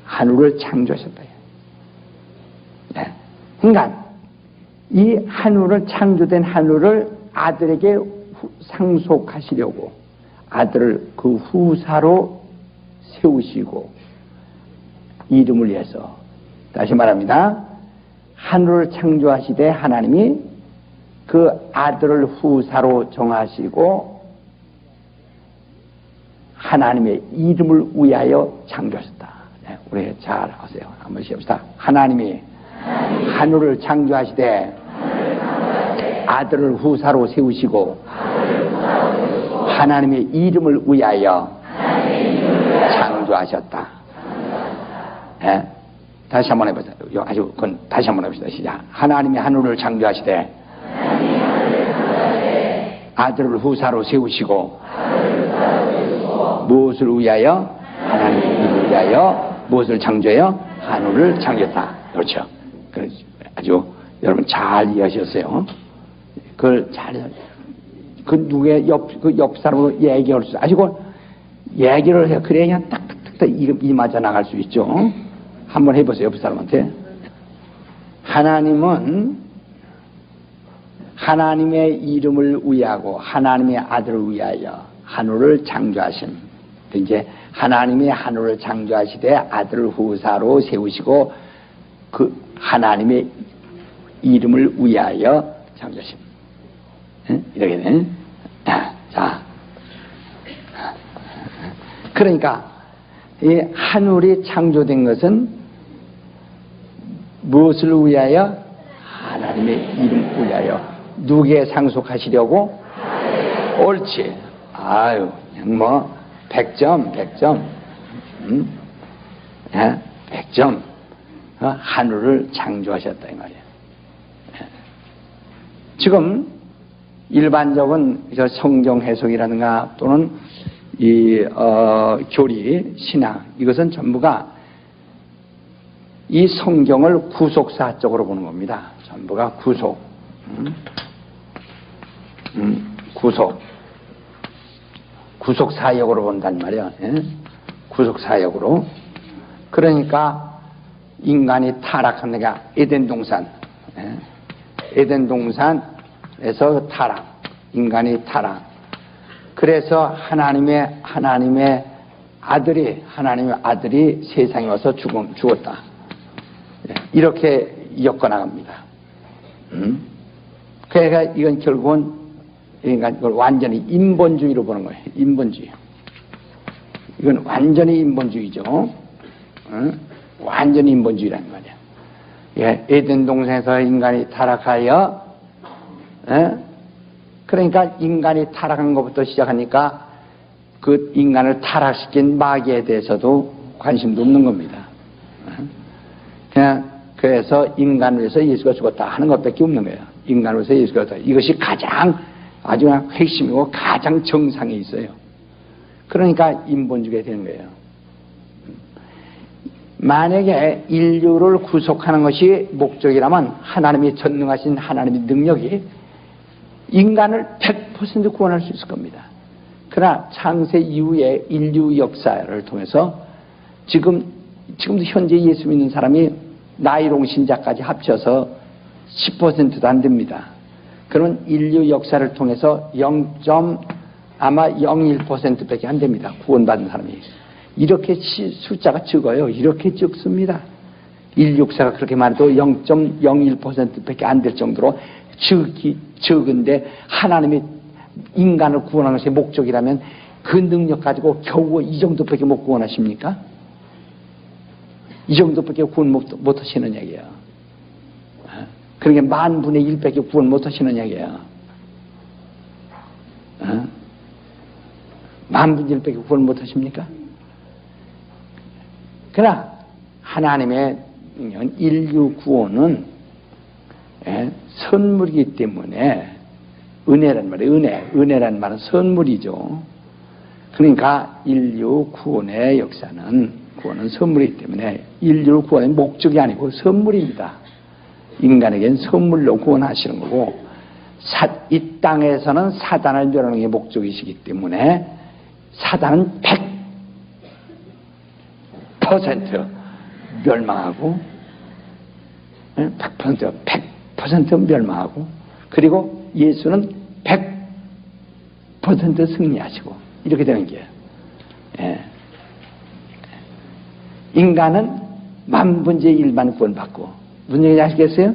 [SPEAKER 1] 하늘을 창조하셨다. 네. 그러니까 이 하늘을, 창조된 하늘을 아들에게 상속하시려고 아들을 그 후사로 세우시고, 이름을 위해서, 다시 말합니다. 하늘을 창조하시되 하나님이 그 아들을 후사로 정하시고 하나님의 이름을 위하여 창조하셨다. 우리 잘 하세요. 한번 시합시다. 하나님이 하늘을 창조하시되 아들을 후사로 세우시고 하나님의 이름을 위하여 창조하셨다. 예? 다시 한번 해보세요. 아주 그건 다시 한번 해봅시다. 시작. 하나님이 하늘을 창조하시되 아들을 후사로 세우시고 무엇을 위하여? 하나님을 위하여 무엇을 창조해요? 하늘을 창조했다. 그렇죠. 아주 여러분 잘 이해하셨어요. 그걸 잘, 그 누구의 옆 사람으로 얘기할 수, 아시고 얘기를 해. 그래야 그냥 딱딱딱 이 맞아 나갈 수 있죠. 한번 해보세요. 옆 사람한테. 하나님은 하나님의 이름을 위하고 하나님의 아들을 위하여 하늘을 창조하신, 이제 하나님의 하늘을 창조하시되 아들을 후사로 세우시고 그 하나님의 이름을 위하여 창조하신. 이렇게 되네. 자, 그러니까 이 하늘이 창조된 것은 무엇을 위하여? 하나님의 이름을 위하여. 누구에 상속하시려고? 옳지. 아유, 그냥 뭐 100점. 100점. 하늘을 창조하셨다 이 말이야. 지금 일반적인 성경 해석이라든가 또는 교리, 신앙, 이것은 전부가 이 성경을 구속사적으로 보는 겁니다. 전부가 구속. 구속사역으로 본단 말이야. 구속사역으로. 그러니까 인간이 타락한 데가 에덴 동산. 에덴 동산에서 타락. 인간이 타락. 그래서 하나님의 아들이 세상에 와서 죽었다. 이렇게 엮어나갑니다. 그러니까 이건 결국은 이걸 완전히 인본주의로 보는 거예요. 인본주의. 이건 완전히 인본주의죠. 완전히 인본주의라는 거예요. 예, 에덴 동산에서 인간이 타락하여, 그러니까 인간이 타락한 것부터 시작하니까 그 인간을 타락시킨 마귀에 대해서도 관심도 없는 겁니다. 그냥 그래서 인간을 위해서 예수가 죽었다 하는 것밖에 없는 거예요. 인간을 위해서 예수가 죽었다. 이것이 가장 아주 핵심이고 가장 정상에 있어요. 그러니까 인본주의가 되는 거예요. 만약에 인류를 구속하는 것이 목적이라면 하나님이 전능하신 하나님의 능력이 인간을 100% 구원할 수 있을 겁니다. 그러나 창세 이후에 인류 역사를 통해서 지금도 현재 예수 믿는 사람이 나이롱 신자까지 합쳐서 10%도 안 됩니다. 그런 인류 역사를 통해서 아마 0.01%밖에 안 됩니다. 구원받은 사람이. 이렇게 숫자가 적어요. 이렇게 적습니다. 인류 역사가 그렇게 많아도 0.01%밖에 안 될 정도로 적은데 하나님이 인간을 구원하는 것이 목적이라면 그 능력 가지고 겨우 이 정도밖에 못 구원하십니까? 이 정도밖에 구원 못 하시는 얘기예요. 그러니까 10,000분의 1밖에 구원 못 하시는 얘기예요. 10,000분의 1밖에 구원 못 하십니까? 그러나 하나님의 인류 구원은 선물이기 때문에 은혜란 말이에요. 은혜란 말은 선물이죠. 그러니까 인류 구원의 역사는 구원은 선물이기 때문에 인류 구원의 목적이 아니고 선물입니다. 인간에겐 선물로 구원하시는 거고 이 땅에서는 사단을 멸하는 게 목적이시기 때문에 사단은 100% 멸망하고 100% 멸망하고 그리고 예수는 100% 승리하시고 이렇게 되는 거예요. 인간은 10,000분의 1만 구원받고 무슨 얘기인지 아시겠어요?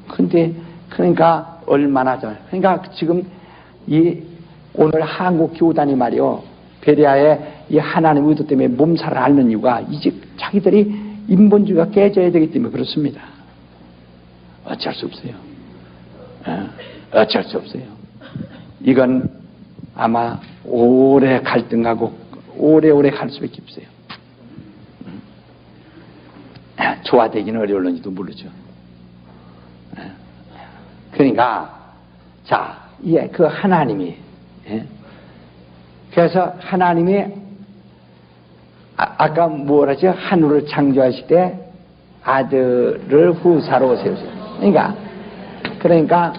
[SPEAKER 1] 근데 그러니까 얼마나 그러니까 지금 오늘 한국 교단이 말이요 베레아의 이 하나님의 의도 때문에 몸살을 앓는 이유가 이제 자기들이 인본주의가 깨져야 되기 때문에 그렇습니다. 어쩔 수 없어요. 어쩔 수 없어요. 이건 아마 오래 갈등하고 오래오래 갈 수밖에 없어요. 조화되기는 어려울는지도 모르죠. 그러니까 자, 그 하나님이 그래서 하나님이 아까 뭐라죠? 하늘을 창조하실 때 아들을 후사로 세우세요. 그러니까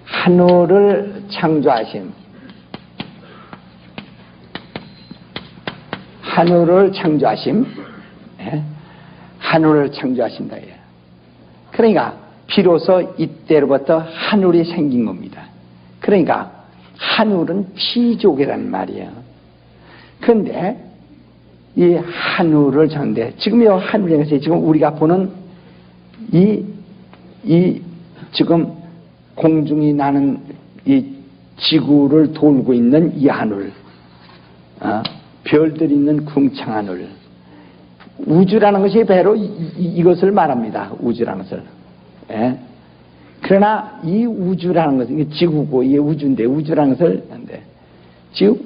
[SPEAKER 1] 하늘을 창조하신 하늘을 창조하신다. 그러니까 비로소 이때로부터 하늘이 생긴 겁니다. 그러니까 하늘은 피조개란 말이에요. 그런데 이 하늘을 창조해 지금 이 하늘에서 지금 우리가 보는 이 지금 공중이 나는 이 지구를 돌고 있는 이 하늘, 별들이 있는 궁창 하늘, 우주라는 것이 바로 이것을 말합니다. 우주라는 것을. 그러나 이 우주라는 것은 지구고 이게 우주인데 우주라는 것을 지금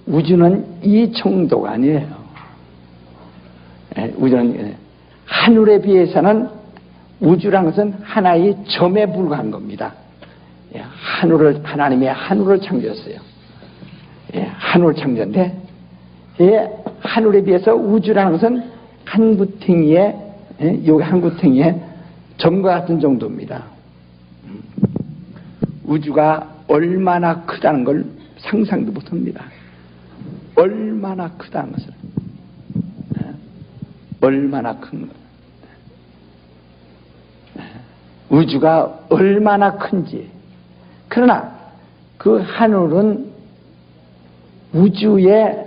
[SPEAKER 1] 우주는 이 정도가 아니에요. 우주는 하늘에 비해서는 우주라는 것은 하나의 점에 불과한 겁니다. 하나님의 하늘을 창조했어요. 하늘을 창조했는데 하늘에 비해서 우주라는 것은 한 구탱이에 여기 한 구탱이에 점과 같은 정도입니다. 우주가 얼마나 크다는 걸 상상도 못합니다. 얼마나 크다는 것을. 얼마나 큰 것. 우주가 얼마나 큰지. 그러나 그 하늘은 우주에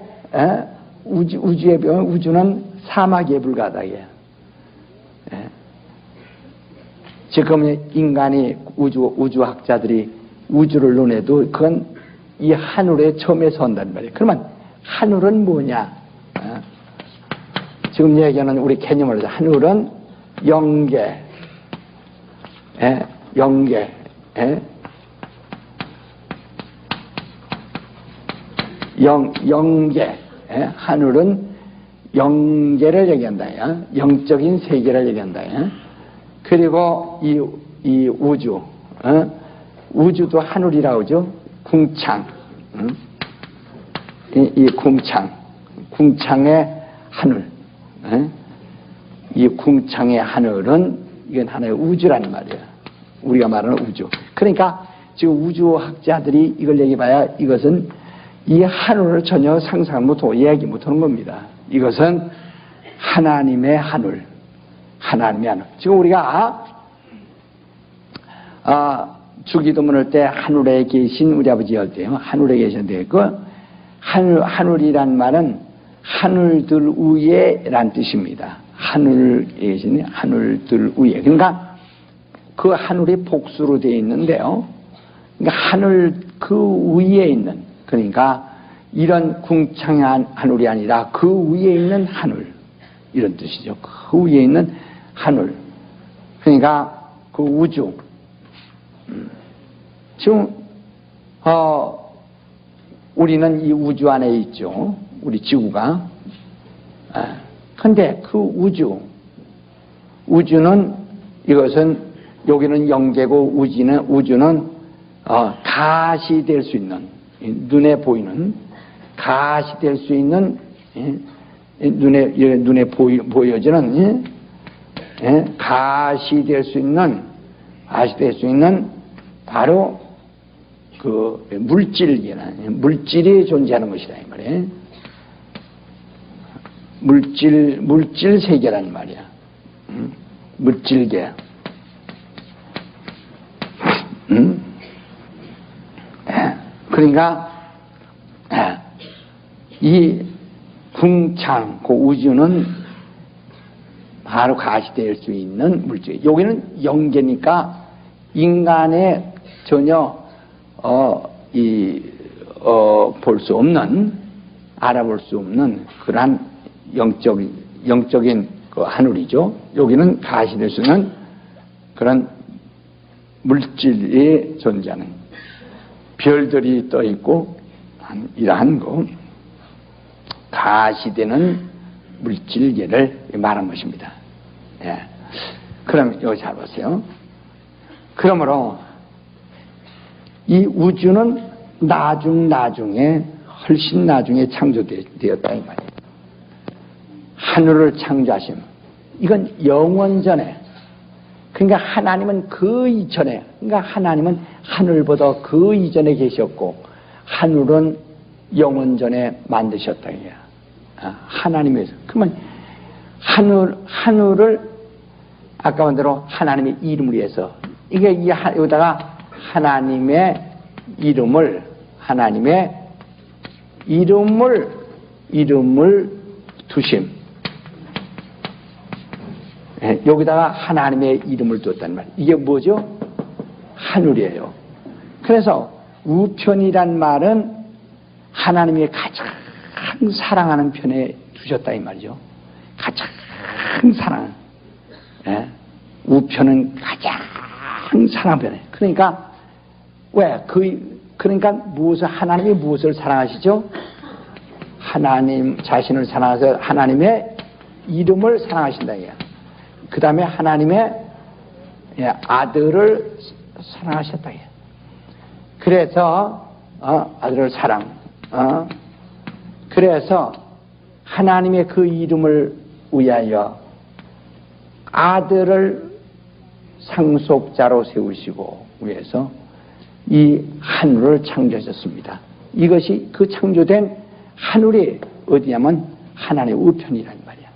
[SPEAKER 1] 보면 우주는 사막에 불과하다. 지금 인간이 우주학자들이 우주를 논해도 그건 이 하늘의 점에서 온단 말이에요. 그러면 하늘은 뭐냐? 지금 얘기하는 우리 개념을 해서 하늘은 영계, 영계, 영계, 하늘은 영계를 얘기한다. 영적인 세계를 얘기한다. 그리고 이 우주, 우주도 하늘이라고 하죠. 궁창, 이 궁창의 하늘, 이 궁창의 하늘은 이건 하나의 우주라는 말이에요. 우리가 말하는 우주. 그러니까 지금 우주학자들이 이걸 얘기해봐야 이것은 이 하늘을 전혀 상상 못하고 이야기 못하는 겁니다. 이것은 하나님의 하늘, 하나님의 하늘. 지금 우리가 주기도문을 때 하늘에 계신 우리 아버지 할 때요. 하늘에 계신데 그 하늘이란 말은 하늘들 위에란 뜻입니다. 하늘에 계신 하늘들 위에. 그러니까 그 하늘이 복수로 되어 있는데요. 그러니까 하늘 그 위에 있는, 그러니까 이런 궁창한 하늘이 아니라 그 위에 있는 하늘, 이런 뜻이죠. 그 위에 있는 하늘. 그러니까 그 우주. 지금 우리는 이 우주 안에 있죠. 우리 지구가. 근데 그 우주는 이것은 여기는 영계고 우주는 가시될 수 있는, 눈에 보이는, 가시될 수 있는, 눈에 보여지는, 가시될 수 있는 바로 그 물질이 존재하는 것이다 이 말이에요. 물질 세계라는 말이야. 물질계. 그러니까 이 궁창, 그 우주는 바로 가시될 수 있는 물질. 여기는 영계니까 인간의 전혀 볼 수 없는, 알아볼 수 없는 그러한 영적인 그 하늘이죠. 여기는 가시될 수 있는 그런 물질이 존재하는 별들이 떠 있고 이러한 거 가시되는 물질계를 말한 것입니다. 예. 그럼 여기 잘 보세요. 그러므로 이 우주는 나중에 훨씬 나중에 창조되었다 이 말이에요. 하늘을 창조하심. 이건 영원 전에. 그러니까 하나님은 그 이전에, 그러니까 하나님은 하늘보다 그 이전에 계셨고 하늘은 영원 전에 만드셨다 이거야. 하나님에서. 그러면 하늘을 아까 본 대로 하나님의 이름을 위해서 이게 여기다가 하나님의 이름을 두심. 여기다가 하나님의 이름을 두었단 말이에요. 이게 뭐죠? 하늘이에요. 그래서 우편이란 말은 하나님이 가장 사랑하는 편에 두셨다 이 말이죠. 가장 사랑. 우편은 가장 사랑하는 편에. 그러니까 왜? 그러니까 하나님이 무엇을 사랑하시죠? 하나님 자신을 사랑해서 하나님의 이름을 사랑하신다 이거야. 그 다음에 하나님의 아들을 사랑하셨다 이거야. 그래서 아들을 사랑. 그래서 하나님의 그 이름을 위하여 아들을 상속자로 세우시고 위해서 이 하늘을 창조하셨습니다. 이것이 그 창조된 하늘이 어디냐면 하나님의 우편이란 말이야.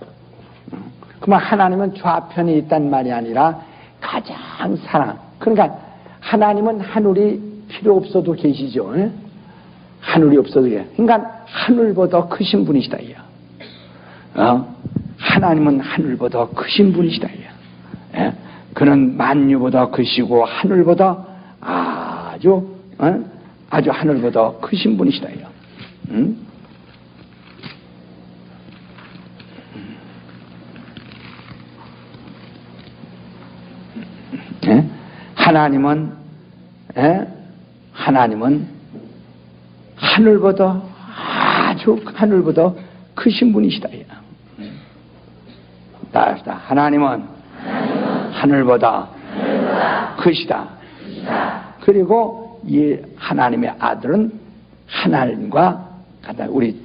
[SPEAKER 1] 그러면 하나님은 좌편에 있단 말이 아니라 가장 사랑. 그러니까 하나님은 하늘이 필요 없어도 계시죠. 하늘이 없어도 계. 그러니까 하늘보다 크신 분이시다 이야. 하나님은 하늘보다 크신 분이시다 이야. 그는 만유보다 크시고 하늘보다 아주 하늘보다 크신 분이시다 이야. 하나님은 하늘보다 하늘보다 크신 분이시다. 하나님은 하늘보다 크시다. 그리고 이 하나님의 아들은 하나님과 같다. 우리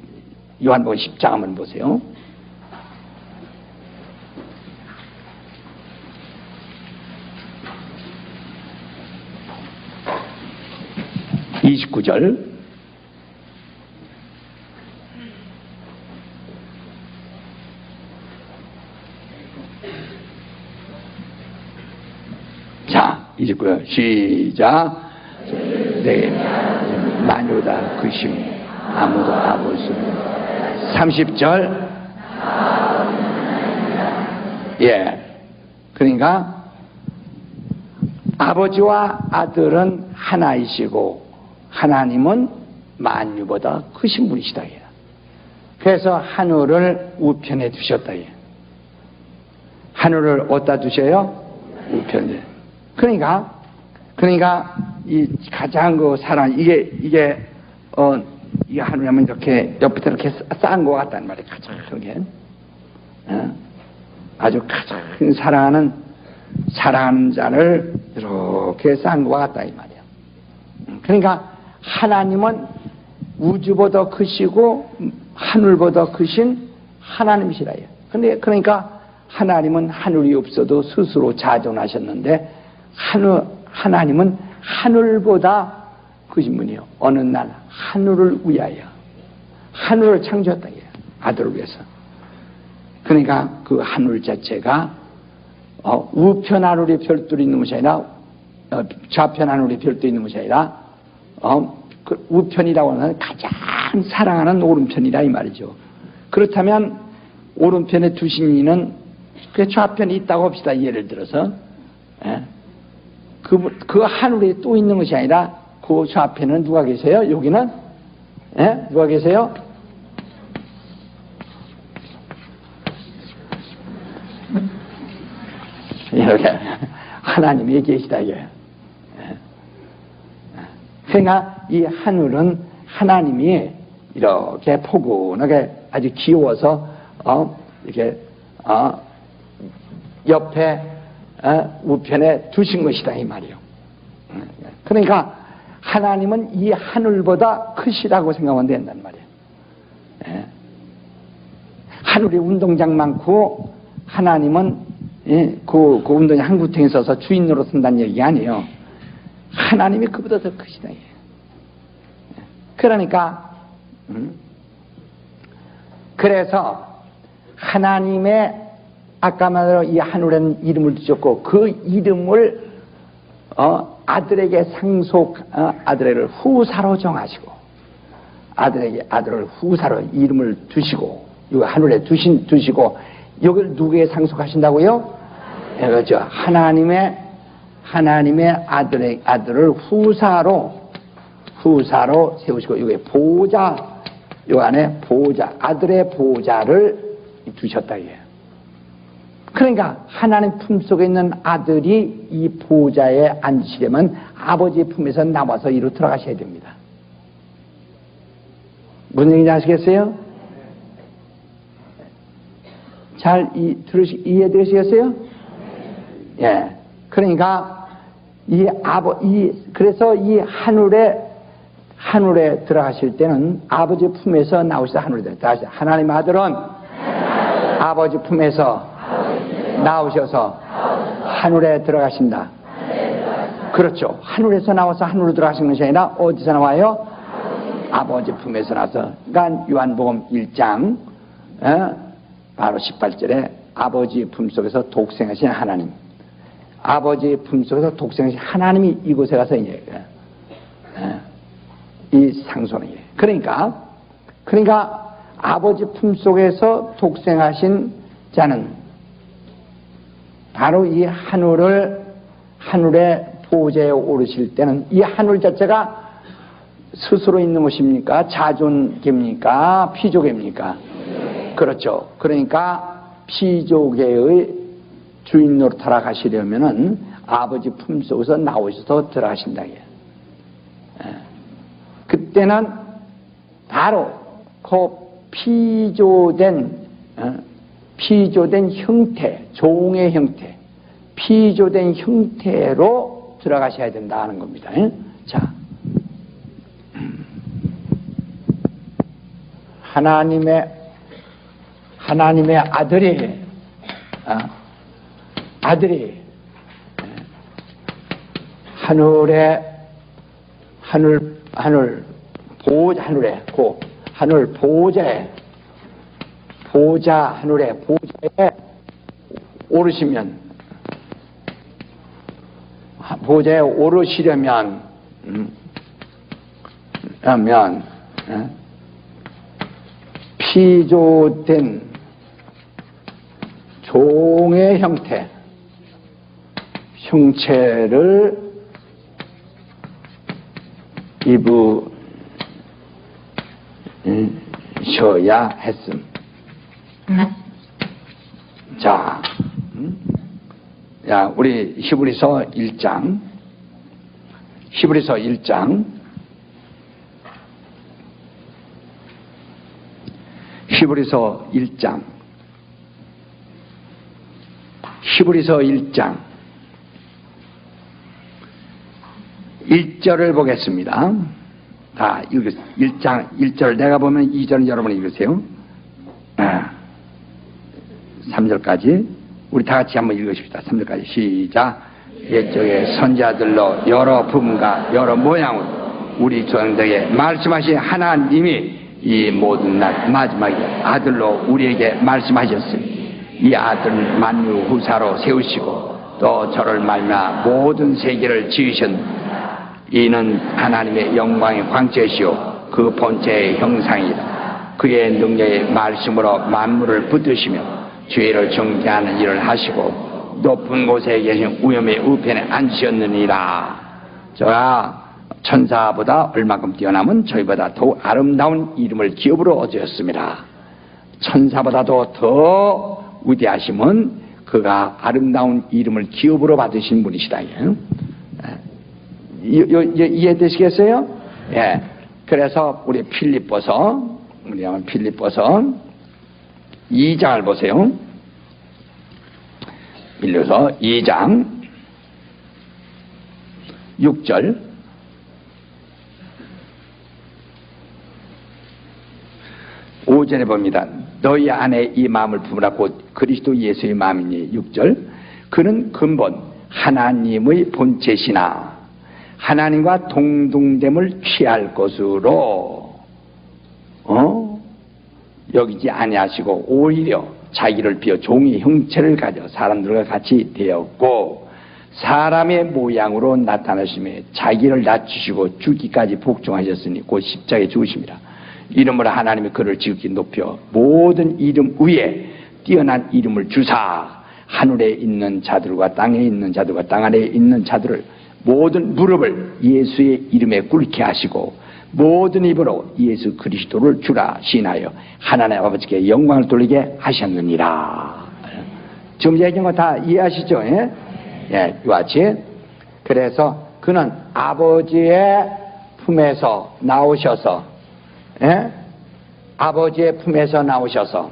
[SPEAKER 1] 요한복음 10장 한번 보세요. 29절. 자, 29절 시작. 네, 만유다 크심 아무도 아볼 수 없는. 30절. 그러니까 아버지와 아들은 하나이시고 하나님은 만유보다 크신 분이시다. 그래서 하늘을 우편에 두셨다. 하늘을 어디다 두셔요? 우편에. 그러니까 이 가장 그 사랑 이게 하늘하면 이렇게 옆부터 이렇게 쌓은 것 같단 말이에요. 가장 그게 아주 가장 사랑하는 자를 이렇게 쌓은 것 같다 이 말이야. 그러니까 하나님은 우주보다 크시고 하늘보다 크신 하나님이시라. 그러니까 하나님은 하늘이 없어도 스스로 자존하셨는데 하나님은 하늘보다 크신 분이요. 어느 날 하늘을 위하여 하늘을 창조했다. 아들을 위해서. 그러니까 그 하늘 자체가 우편 하늘이 별도로 있는 것이 아니라 좌편 하늘이 별도 있는 것이 아니라 그 우편이라고 하는 가장 사랑하는 오른편이라 이 말이죠. 그렇다면 오른편에 두신 이는 그 좌편이 있다고 합시다. 예를 들어서 그 하늘에 또 있는 것이 아니라 그 저 앞에는 누가 계세요? 여기는? 예? 누가 계세요? 이렇게 하나님이 계시다 이거예요. 그러니까 이 하늘은 하나님이 이렇게 포근하게 아주 귀여워서 이렇게 옆에 우편에 두신 것이다 이 말이에요. 그러니까 하나님은 이 하늘보다 크시다고 생각하면 된단 말이에요. 하늘에 운동장 많고 하나님은 그 운동장 한 구탱이 있어서 주인으로 쓴다는 얘기가 아니에요. 하나님이 그보다 더 크시다. 그러니까 그래서 하나님의 아까 말대로 이 하늘에는 이름을 주셨고 그 이름을 아들에게 아들을 후사로 정하시고 아들에게 아들을 후사로 이름을 두시고 이 하늘에 두시고 이걸 누구에 상속하신다고요? 그렇죠. 하나님의 아들을 후사로 세우시고 이게 보좌 요 안에 보좌 아들의 보좌를 두셨다 이게요. 그러니까 하나님 품속에 있는 아들이 이 보좌에 앉으시려면 아버지 품에서 나와서 이로 들어가셔야 됩니다. 무슨 얘기인지 아시겠어요? 잘 이해되시겠어요? 예. 그러니까 그래서 이 하늘에 들어가실 때는 아버지 품에서 나오셔서 하늘에 들어가셔. 하나님 아들은 아버지 품에서 나오셔서 하늘에 들어가신다. 그렇죠. 하늘에서 나와서 하늘로 들어가시는 것이 아니라 어디서 나와요? 아버지 품에서 나와서. 그러니까 요한복음 1장 바로 18절에 아버지 품속에서 독생하신 하나님, 아버지 품속에서 독생하신 하나님이 이곳에 가서 이제 이 상소는 그러니까 아버지 품속에서 독생하신 자는 바로 이 하늘의 보좌에 오르실 때는 이 하늘 자체가 스스로 있는 것입니까? 자존계입니까? 피조계입니까? 그렇죠. 그러니까 피조계의 주인으로 돌아가시려면은 아버지 품속에서 나오셔서 들어가신다. 그때는 바로 그 피조된 형태, 종의 형태, 피조된 형태로 들어가셔야 된다는 겁니다. 자, 하나님의 아들이 하늘의 보좌에 오르시면 보좌에 오르시려면 피조된 종의 형체를 입으셔야 했음. 자, 우리 히브리서 1장 히브리서 1장 히브리서 1장 1절을 보겠습니다. 다 1장 1절 내가 보면 2절은 여러분이 읽으세요. 3절까지 우리 다 같이 한번 읽으십시다. 3절까지 시작. 옛적의 선지자들로 여러 품과 여러 모양으로 우리 조상들에게 말씀하신 하나님이 이 모든 날 마지막에 아들로 우리에게 말씀하셨으니 이 아들은 만유 후사로 세우시고 또 저를 말미암아 모든 세계를 지으셨느니라. 이는 하나님의 영광의 광채시요 그 본체의 형상이라. 그의 능력의 말씀으로 만물을 붙드시며 죄를 정죄하는 일을 하시고 높은 곳에 계신 우염의 우편에 앉으셨느니라. 자,
[SPEAKER 2] 천사보다 얼마큼 뛰어나면 저희보다 더욱 아름다운 이름을 기업으로 얻으셨습니다. 천사보다도 더 위대하심은 그가 아름다운 이름을 기업으로 받으신 분이시다. 이해되시겠어요? 예. 그래서 우리 필립보서 2장을 보세요. 빌려서 2장 6절. 오전에 봅니다. 너희 안에 이 마음을 품으라 곧 그리스도 예수의 마음이니. 6절. 그는 근본 하나님의 본체시나 하나님과 동등됨을 취할 것으로 여기지 아니하시고 오히려 자기를 비어 종의 형체를 가져 사람들과 같이 되었고 사람의 모양으로 나타나시며 자기를 낮추시고 죽기까지 복종하셨으니 곧 십자가에 죽으십니다. 이름으로 하나님이 그를 지극히 높여 모든 이름 위에 뛰어난 이름을 주사 하늘에 있는 자들과 땅에 있는 자들과 땅 아래에 있는 자들을 모든 무릎을 예수의 이름에 꿇게 하시고 모든 입으로 예수 그리스도를 주라 시인하여 하나님 아버지께 영광을 돌리게 하셨느니라. 지금 얘기한 거 다 이해하시죠? 예? 예, 이와 같이. 그래서 그는 아버지의 품에서 나오셔서, 예? 아버지의 품에서 나오셔서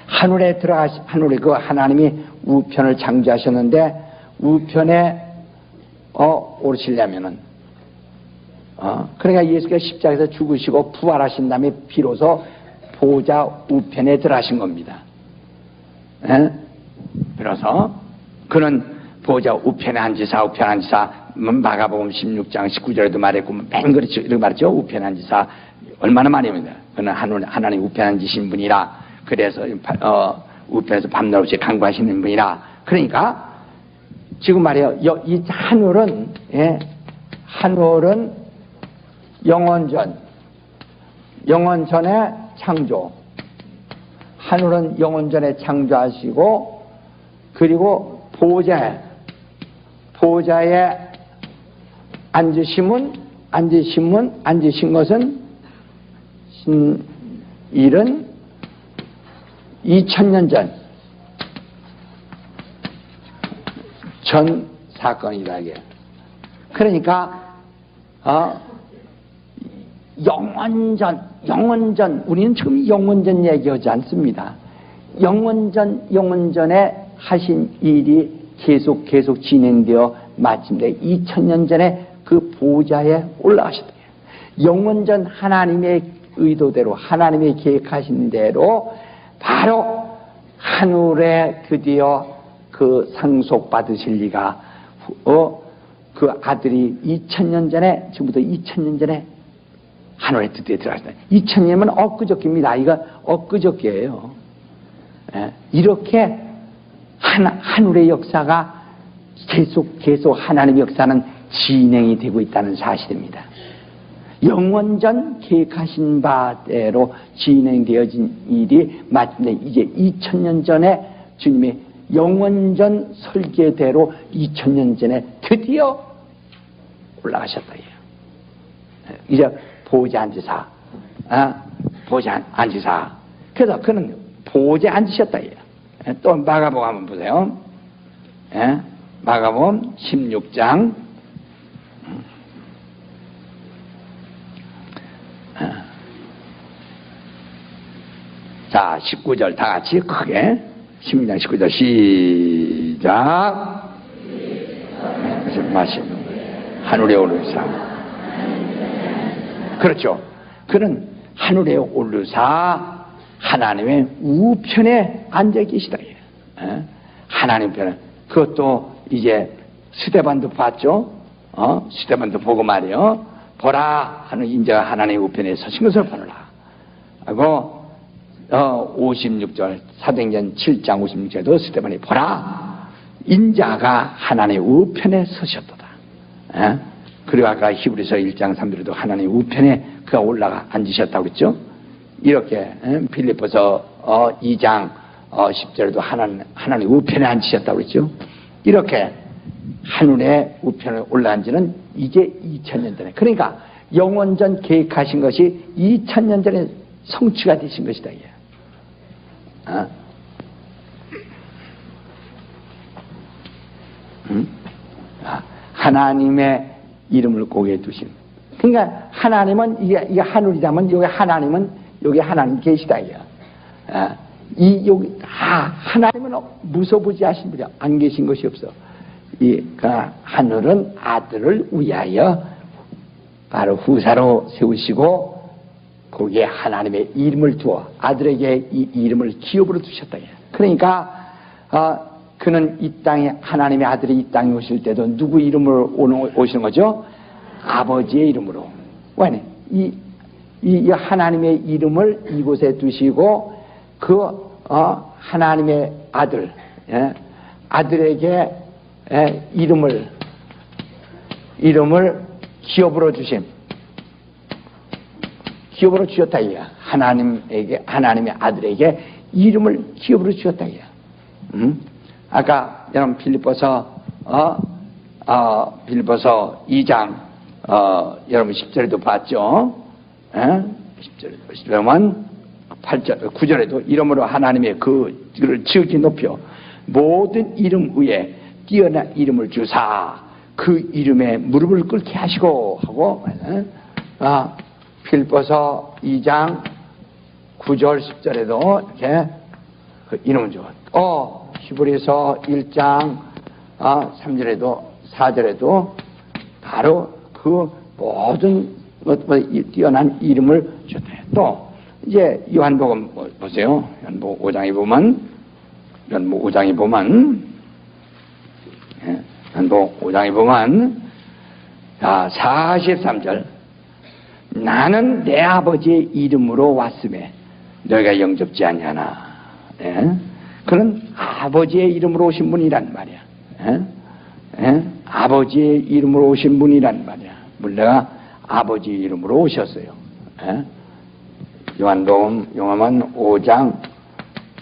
[SPEAKER 2] 하늘에 하늘에 그 하나님이 우편을 창조하셨는데 우편에 오르시려면은 그러니까 예수께서 십자가에서 죽으시고 부활하신 다음에 비로소 보좌 우편에 들어가신 겁니다. 예? 비로소 그는 보좌 우편에 앉으사 우편에 앉으사 마가복음 16장 19절에도 말했고 맨 그렇죠 이렇게 말했죠. 우편에 앉으사 얼마나 많이입니다. 그는 하나님 우편에 앉으신 분이라. 그래서 우편에서 밤낮없이 강구하시는 분이라. 그러니까 지금 말이에요. 이 하늘은, 예, 하늘은 영원전의 창조. 하늘은 영원전에 창조하시고, 그리고 보좌에 앉으신 것은 일은 2000년 전 사건이다 이게. 그러니까 영원전 우리는 지금 영원전 얘기하지 않습니다. 영원전에 하신 일이 계속 진행되어 마침내 2000년 전에 그 보좌에 올라가셨다. 영원전 하나님의 의도대로 하나님의 계획하신 대로 바로 하늘에 드디어 그 상속받으실 리가 그 아들이 2000년 전에 지금부터 2000년 전에 하늘에 드디어 들어갔다. 2000년이면 엊그저께입니다. 이거 엊그저께예요. 예, 이렇게 하늘의 역사가 계속 하나님의 역사는 진행이 되고 있다는 사실입니다. 영원전 계획하신 바대로 진행되어진 일이 마침내 이제 2000년 전에 주님의 영원전 설계대로 2000년 전에 드디어 올라가셨다. 이제 보좌 앉으사, 보좌 앉으사. 그래서 그는 보좌에 앉으셨다. 또 마가복음 한번 보세요. 마가복음 16장 자 19절 다 같이 크게 16장 19절 시작. 마시 하늘에 오르사. 그렇죠. 그는 하늘에 오르사 하나님의 우편에 앉아 계시다. 하나님 편에. 그것도 이제 스데반도 봤죠. 스데반도 보고 말이요. 보라 하는 인자가 하나님의 우편에 서신 것을 보느라 하고 56절 사도행전 7장 56절에도 스데반이 보라 인자가 하나님의 우편에 서셨도다. 그리고 아까 히브리서 1장 3절에도 하나님의 우편에 그가 올라가 앉으셨다고 했죠. 이렇게 빌립보서 2장 10절에도 하나님 우편에 앉으셨다고 했죠. 이렇게 하늘의 우편에 올라간 지는 이제 2000년 전에, 그러니까 영원전 계획하신 것이 2000년 전에 성취가 되신 것이다. 하나님의 이름을 고개에 두심. 그러니까 하나님은 이게 하늘이라면 여기 하나님은 여기 하나님 계시다. 여기 하나님은 무소부지 하신 분이 안 계신 것이 없어. 하늘은 아들을 위하여 바로 후사로 세우시고 거기에 하나님의 이름을 두어 아들에게 이 이름을 기업으로 두셨다. 그러니까 그는 이 땅에 하나님의 아들이 이 땅에 오실 때도 누구 이름으로 오시는 거죠? 아버지의 이름으로. 왜? 이 하나님의 이름을 이곳에 두시고 하나님의 아들, 아들에게 이름을 기업으로 주심. 기업으로 주셨다. 하나님의 아들에게 이름을 기업으로 주셨다. 아까 여러분 빌립보서 2장 여러분 10절에도 봤죠. 10절에 보면 8절 9절에도 이름으로 하나님의 그를 지극히 높여 모든 이름 위에 뛰어난 이름을 주사 그 이름에 무릎을 꿇게 하시고 하고 빌립보서 2장 9절 10절에도 이렇게 그 이름을 줘. 히브리서 1장 3절에도 4절에도 바로 그 모든 뛰어난 이름을 줬다. 또 이제 요한복음 보세요. 요한복음 5장에 보면 요한복음 5장에 보면 43절 나는 내 아버지의 이름으로 왔음에 너희가 영접지 아니하나. 그는 아버지의 이름으로 오신 분이란 말이야. 아버지의 이름으로 오신 분이란 말이야. 물론 아버지 이름으로 오셨어요. 요한복음 5장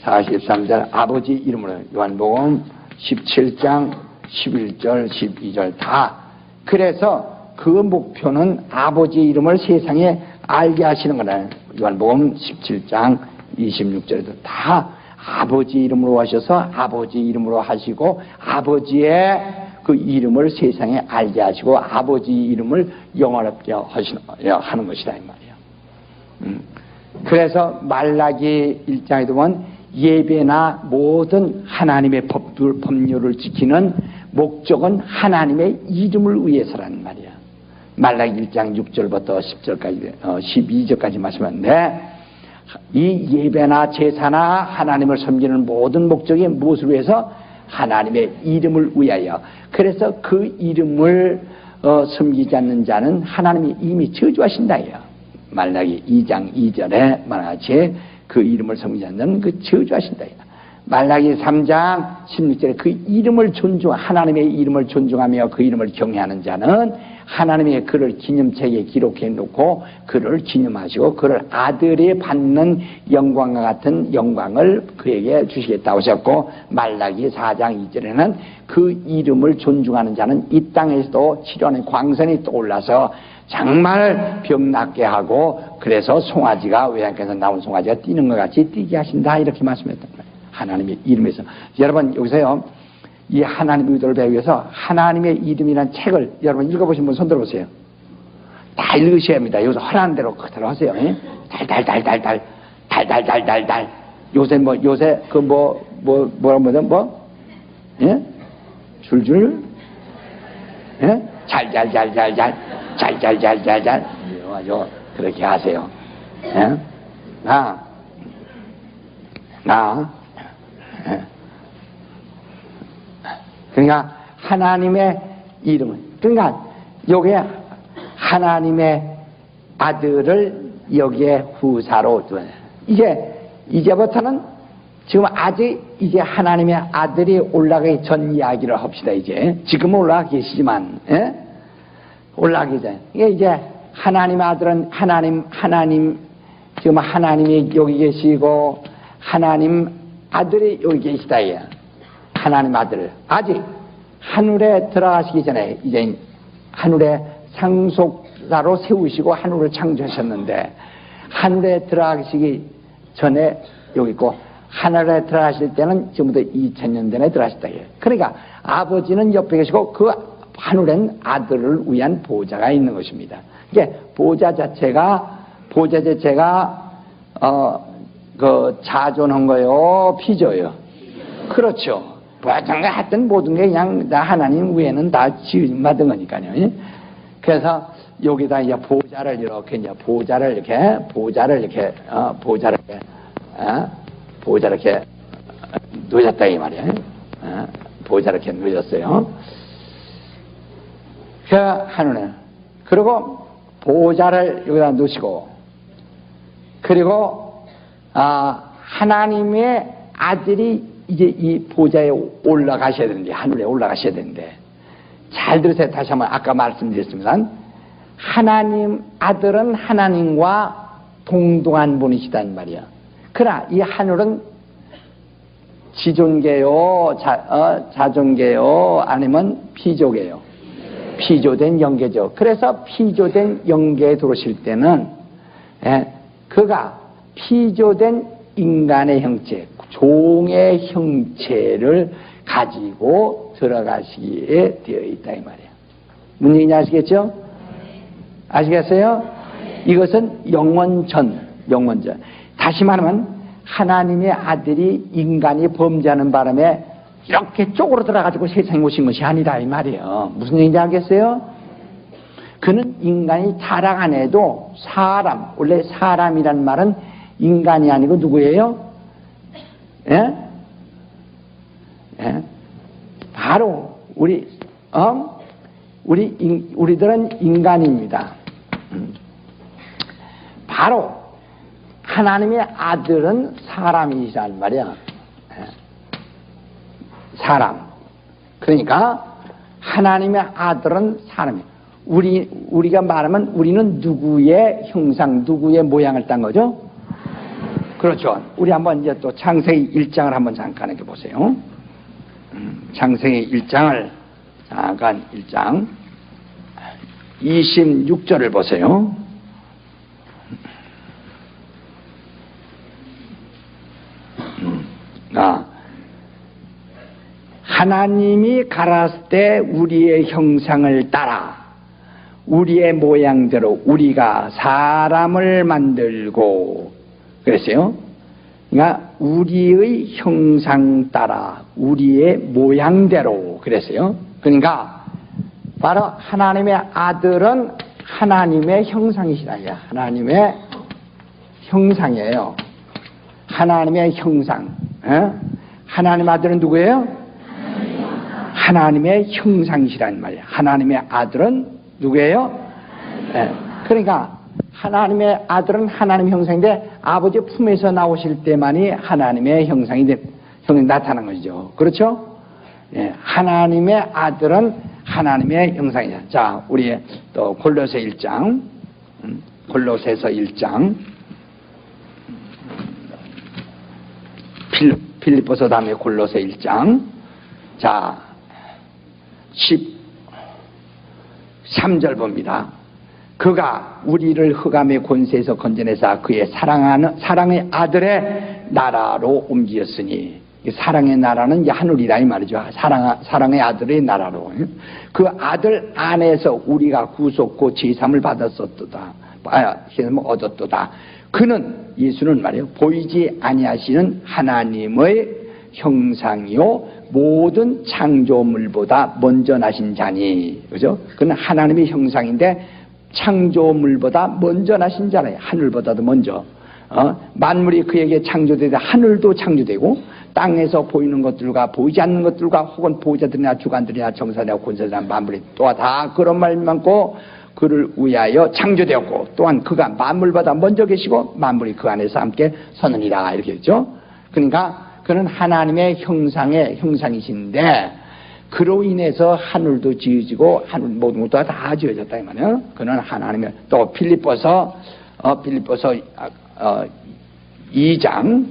[SPEAKER 2] 43절 아버지 이름으로, 요한복음 17장 11절 12절 다. 그래서 그 목표는 아버지 이름을 세상에 알게 하시는 거라. 요한복음 17장 26절에도 다 아버지 이름으로 하셔서 아버지 이름으로 하시고 아버지의 그 이름을 세상에 알게 하시고 아버지 이름을 영원하게 하는 것이다 이 말이에요. 그래서 말라기 1장에도 보면 예배나 모든 하나님의 법률을 지키는 목적은 하나님의 이름을 위해서라는 말이야. 말라기 1장 6절부터 10절까지 12절까지 말씀하는데 이 예배나 제사나 하나님을 섬기는 모든 목적이 무엇을 위해서? 하나님의 이름을 위하여. 그래서 그 이름을 섬기지 않는 자는 하나님이 이미 저주하신다예요. 말라기 2장 2절에 말하지 그 이름을 섬기지 않는 그 저주하신다예요. 말라기 3장 16절에 그 이름을 하나님의 이름을 존중하며 그 이름을 경외하는 자는 하나님의 그를 기념책에 기록해 놓고 그를 기념하시고 그를 아들이 받는 영광과 같은 영광을 그에게 주시겠다고 하셨고, 말라기 4장 2절에는 그 이름을 존중하는 자는 이 땅에서도 치료하는 광선이 떠올라서 정말 병 낫게 하고, 그래서 송아지가 외양간에서 나온 송아지가 뛰는 것 같이 뛰게 하신다, 이렇게 말씀했단 말이에요. 하나님의 이름에서. 여러분 여기서요, 이 하나님의 의도를 배우기 위해서 하나님의 이름이라는 책을 여러분 읽어보신 분 손 들어보세요. 다 읽으셔야 합니다. 여기서 허락하는 대로 그대로 하세요. 달달달달달 달달달달달. 요새 예? 줄줄 예? 잘잘잘잘잘 잘잘잘잘잘 요 그렇게 하세요. 예? 그러니까 하나님의 이름은, 그러니까 여기에 하나님의 아들을 여기에 후사로 둬요. 이제부터는 지금 아직 이제 하나님의 아들이 올라가기 전 이야기를 합시다. 지금은 올라가 계시지만, 예? 올라가기 전. 이제 하나님의 아들은 하나님 지금 하나님이 여기 계시고 하나님 아들이 여기 계시다. 하나님 아들, 아직 하늘에 들어가시기 전에 이제 하늘에 상속자로 세우시고 하늘을 창조하셨는데, 하늘에 들어가시기 전에 여기 있고, 하늘에 들어가실 때는 지금부터 2000년 전에 들어가셨다. 그러니까 아버지는 옆에 계시고 그 하늘엔 아들을 위한 보좌가 있는 것입니다. 이게 보좌 자체가 그 자존한 거요, 피조요. 그렇죠. 보좌가 하여튼 모든 게 그냥 다 하나님 위에는 다 지음 받은 거니까요. 그래서 여기다 이제 보좌를 이렇게 놓으셨다 이 말이에요. 보좌를 이렇게 놓으셨어요. 그 하늘에, 그리고 보좌를 여기다 놓으시고, 그리고 하나님의 아들이 이제 이 보좌에 올라가셔야 되는데, 하늘에 올라가셔야 되는데, 잘 들으세요. 다시 한번 아까 말씀드렸습니다. 하나님 아들은 하나님과 동등한 분이시단 말이야. 그러나 이 하늘은 지존계요, 자존계요, 아니면 피조계요. 피조된 영계죠. 그래서 피조된 영계에 들어오실 때는 그가 피조된 인간의 형체, 종의 형체를 가지고 들어가시기에 되어 있다 이 말이에요. 무슨 얘기인지 아시겠죠? 아시겠어요? 이것은 영원전. 다시 말하면 하나님의 아들이 인간이 범죄하는 바람에 이렇게 쪽으로 들어가지고 세상에 오신 것이 아니라 이 말이에요. 무슨 얘기인지 알겠어요? 그는 인간이 타락 안 해도 사람, 원래 사람이란 말은 인간이 아니고 누구예요? 바로 우리들은 인간입니다. 바로 하나님의 아들은 사람이시란 말이야. 사람. 그러니까 하나님의 아들은 사람이야. 우리가 말하면 우리는 누구의 형상, 누구의 모양을 딴 거죠? 그렇죠. 우리 한번 이제 또 창세기 1장을 한번 잠깐 이렇게 보세요. 창세기 1장을 잠깐 1장 26절을 보세요. 하나님이 가라사 때 우리의 형상을 따라 우리의 모양대로 우리가 사람을 만들고 그랬어요. 그러니까 우리의 형상 따라 우리의 모양대로 그랬어요. 그러니까 바로 하나님의 아들은 하나님의 형상이시다. 하나님의 형상이에요. 하나님의 형상. 하나님의 아들은 누구예요? 하나님의 형상이시란 말이에요. 하나님의 아들은 누구예요? 그러니까 하나님의 아들은 하나님의 형상인데 아버지 품에서 나오실 때만이 하나님의 형상이 나타난 것이죠. 그렇죠? 하나님의 아들은 하나님의 형상이야. 자, 우리 또 골로새 1장, 골로새서 1장, 필립보서 다음에 골로새 1장. 자, 13절 봅니다. 그가 우리를 흑암의 권세에서 건져내사 그의 사랑의 아들의 나라로 옮기었으니, 사랑의 나라는 이제 하늘이다 이 말이죠. 사랑의 아들의 나라로. 그 아들 안에서 우리가 구속고 제삼을 받았었도다. 얻었도다. 그는, 예수는 말이에요, 보이지 아니하시는 하나님의 형상이요 모든 창조물보다 먼저 나신 자니. 그죠? 그는 하나님의 형상인데 창조물보다 먼저 나신 자라요. 하늘보다도 먼저. 만물이 그에게 창조되다 하늘도 창조되고 땅에서 보이는 것들과 보이지 않는 것들과 혹은 보호자들이나 주관들이나 정사들이나 권세들이나 만물이 또한 다 그런 말 많고 그를 위하여 창조되었고 또한 그가 만물보다 먼저 계시고 만물이 그 안에서 함께 서느니라 이렇게 했죠. 그러니까 그는 하나님의 형상이신데 그로 인해서 하늘도 지어지고 하늘 모든 것도 다 지어졌다 이 말이에요. 그는 하나님의, 또 필립보서 2장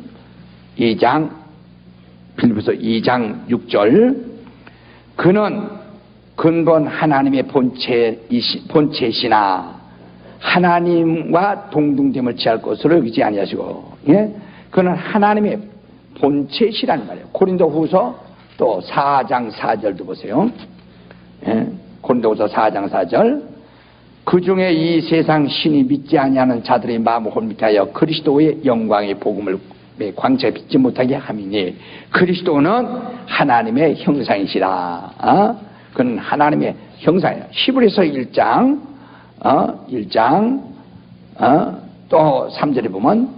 [SPEAKER 2] 필립보서 2장 6절 그는 근본 하나님의 본체시나 하나님과 동등됨을 취할 것으로 여기지 아니하시고, 예? 그는 하나님의 본체시란 말이에요. 고린도후서 또 4장 4절도 보세요. 예? 고린도후서 4장 4절. 그 중에 이 세상 신이 믿지 아니하는 자들의 마음을 혼미하여 그리스도의 영광의 복음을 광채 빛지 못하게 함이니, 그리스도는 하나님의 형상이시라. 그는 하나님의 형상이야. 히브리서 1장 또 3절에 보면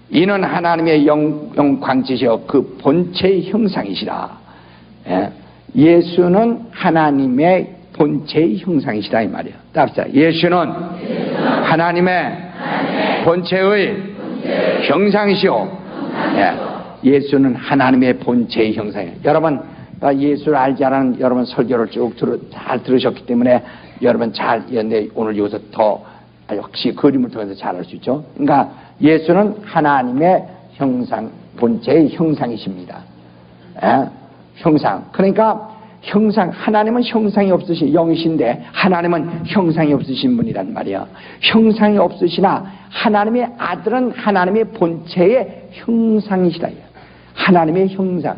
[SPEAKER 2] 이는 하나님의 영광지시여 그 본체의 형상이시라. 예수는 하나님의 본체의 형상이시라 이 말이에요. 답시다. 예수는 하나님의 본체의 형상이시오. 예수는 하나님의 본체의 형상이에요. 여러분 예수를 알지 않은 여러분 설교를 쭉 잘 들으셨기 때문에 여러분 오늘 여기서 더 확실히 그림을 통해서 잘 알 수 있죠. 그러니까 예수는 하나님의 형상, 본체의 형상이십니다. 형상. 그러니까 하나님은 형상이 없으신 영이신데 하나님은 형상이 없으신 분이란 말이야. 형상이 없으시나 하나님의 아들은 하나님의 본체의 형상이시다. 하나님의 형상.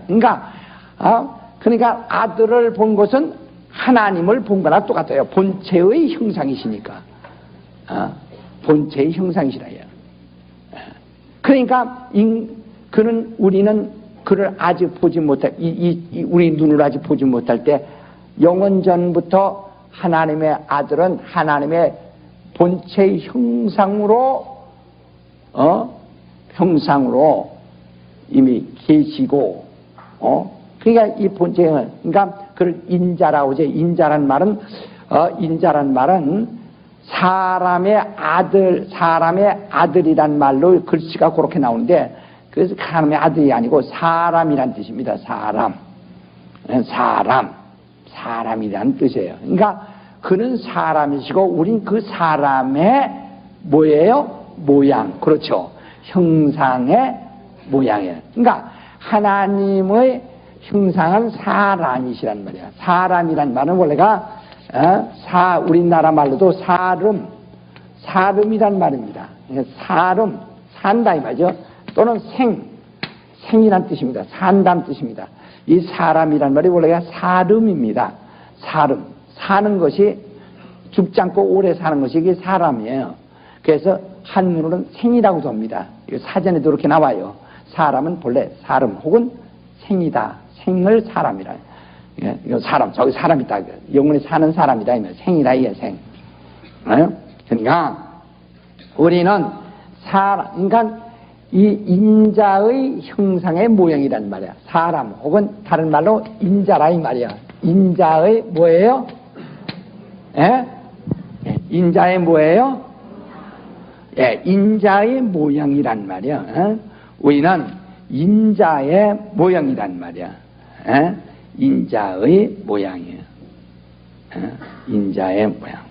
[SPEAKER 2] 그러니까 아들을 본 것은 하나님을 본 거나 똑같아요. 본체의 형상이시니까. 본체의 형상이시라. 그러니까 우리는 그를 아직 보지 못할, 우리 눈을 아직 보지 못할 때 영원전부터 하나님의 아들은 하나님의 본체의 형상으로 이미 계시고, 그러니까 이 본체는, 그러니까 그를 인자라고 하죠. 인자란 말은 사람의 아들이란 말로 글씨가 그렇게 나오는데, 그래서 하나님의 아들이 아니고 사람이란 뜻입니다. 사람이란 뜻이에요. 그러니까 그는 사람이시고 우린 그 사람의 뭐예요? 모양. 그렇죠. 형상의 모양이에요. 그러니까 하나님의 형상은 사람이시란 말이야. 사람이란 말은 원래가 우리나라 말로도 사름이란 말입니다. 산다 이 말이죠. 또는 생이란 뜻입니다. 산다는 뜻입니다. 이 사람이란 말이 원래가 사름입니다. 사는 것이 죽지 않고 오래 사는 것이 이게 사람이에요. 그래서 한문으로는 생이라고도 합니다. 사전에도 이렇게 나와요. 사람은 본래 사름 혹은 생이다. 생을 사람이라. 이거 사람, 저기 사람 있다. 영원히 사는 사람이다. 생이다, 이게 생. 그러니까 우리는 그러니까 이 인자의 형상의 모양이란 말이야. 사람 혹은 다른 말로 인자라 이 말이야. 인자의 뭐예요? 인자의 뭐예요? 인자의 모양이란 말이야. 우리는 인자의 모양이란 말이야. 인자의 모양이에요. 인자의 모양.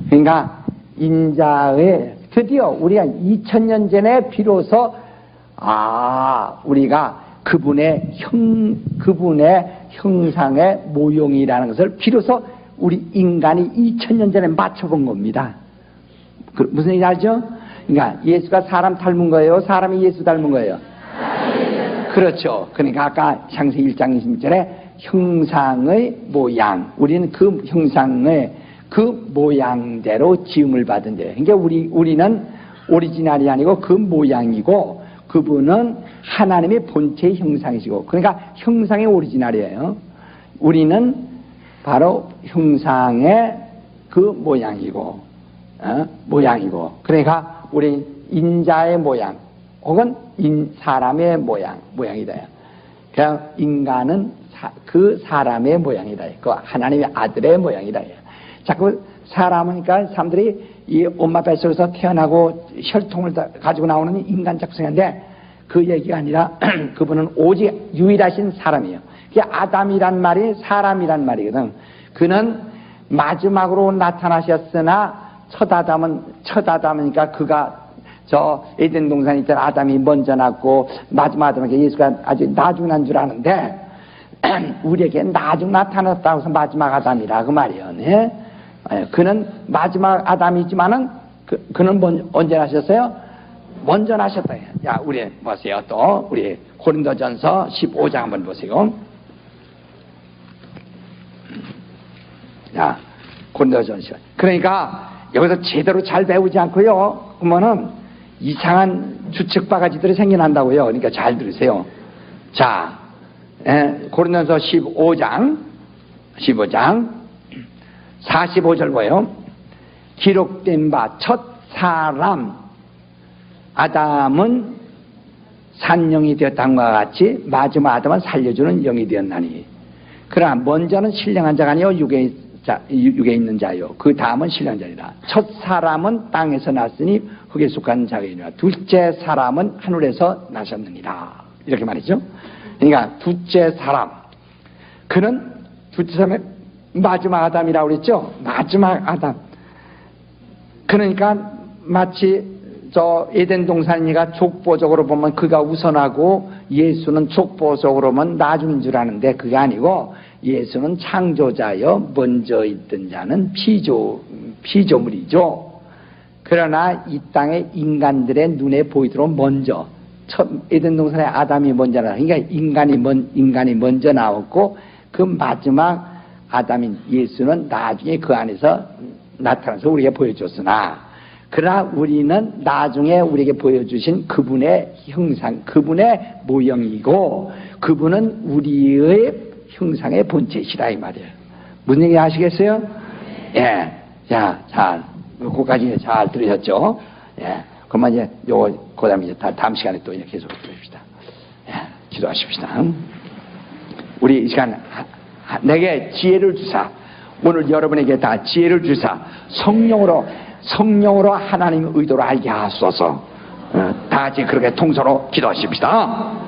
[SPEAKER 2] 그러니까 인자의 드디어 우리가 2000년 전에 비로소 우리가 그분의 형상의 모형이라는 것을 비로소 우리 인간이 2000년 전에 맞춰본 겁니다. 무슨 얘기 알죠? 그러니까 예수가 사람 닮은 거예요? 사람이 예수 닮은 거예요? 그렇죠. 그러니까 아까 창세기 1장 26절에 형상의 모양, 우리는 그 형상의 그 모양대로 지음을 받은대요. 그러니까 우리는 오리지널이 아니고 그 모양이고 그분은 하나님의 본체의 형상이시고, 그러니까 형상의 오리지널이에요. 우리는 바로 형상의 그 모양이고, 그러니까 우리 인자의 모양 혹은 사람의 모양이다. 그냥 인간은 그 사람의 모양이다. 그 하나님의 아들의 모양이다. 자꾸 사람이니까 사람들이 이 엄마 뱃속에서 태어나고 혈통을 가지고 나오는 인간 작성인데 그 얘기가 아니라 그분은 오직 유일하신 사람이에요. 그게 아담이란 말이 사람이란 말이거든. 그는 마지막으로 나타나셨으나 첫 아담이니까 그가 저 에덴 동산에 있던 아담이 먼저 났고 마지막 아담에게 예수가 아주 나중 난 줄 아는데 우리에게 나중 나타났다고 해서 마지막 아담이라 그 말이에요. 네? 그는 마지막 아담이지만은 그는 언제 나셨어요? 먼저 나셨다. 자, 우리 보세요. 또 우리 고린도전서 15장 한번 보세요. 자, 고린도전서. 그러니까 여기서 제대로 잘 배우지 않고요. 그러면은 이상한 주측바가지들이 생겨난다고요. 그러니까 잘 들으세요. 자, 고린도전서 15장 45절 뭐예요? 기록된 바 첫 사람 아담은 산영이 되었다과 같이 마지막 아담은 살려주는 영이 되었나니. 그러나 먼저는 신령한 자가 아니요 육에 있는 자요. 그 다음은 신령한 자니라. 첫 사람은 땅에서 났으니 흙에 속한 자이니라. 둘째 사람은 하늘에서 나셨느니라. 이렇게 말이죠. 그러니까 둘째 사람, 그는 둘째 사람의 마지막 아담이라고 그랬죠. 마지막 아담. 그러니까 마치 저 에덴 동산이가 족보적으로 보면 그가 우선하고 예수는 족보적으로 보면 나중인 줄 아는데 그게 아니고 예수는 창조자여 먼저 있던 자는 피조물이죠. 그러나 이 땅의 인간들의 눈에 보이도록 먼저 에덴 동산의 아담이 먼저 나왔고, 그러니까 인간이 먼저 나왔고 그 마지막 아담인 예수는 나중에 그 안에서 나타나서 우리에게 보여줬으나, 그러나 우리는 나중에 우리에게 보여주신 그분의 형상, 그분의 모형이고 그분은 우리의 형상의 본체시라 이 말이에요. 무슨 얘기 아시겠어요? 예. 자, 그까지 잘 들으셨죠? 예. 그러면 이제 그 다음에 이제 다음 시간에 또 이제 계속 들읍시다. 예. 기도하십시다. 우리 이 시간 내게 지혜를 주사, 오늘 여러분에게 다 지혜를 주사 성령으로 하나님의 의도를 알게 하소서. 다 같이 그렇게 통서로 기도하십시다.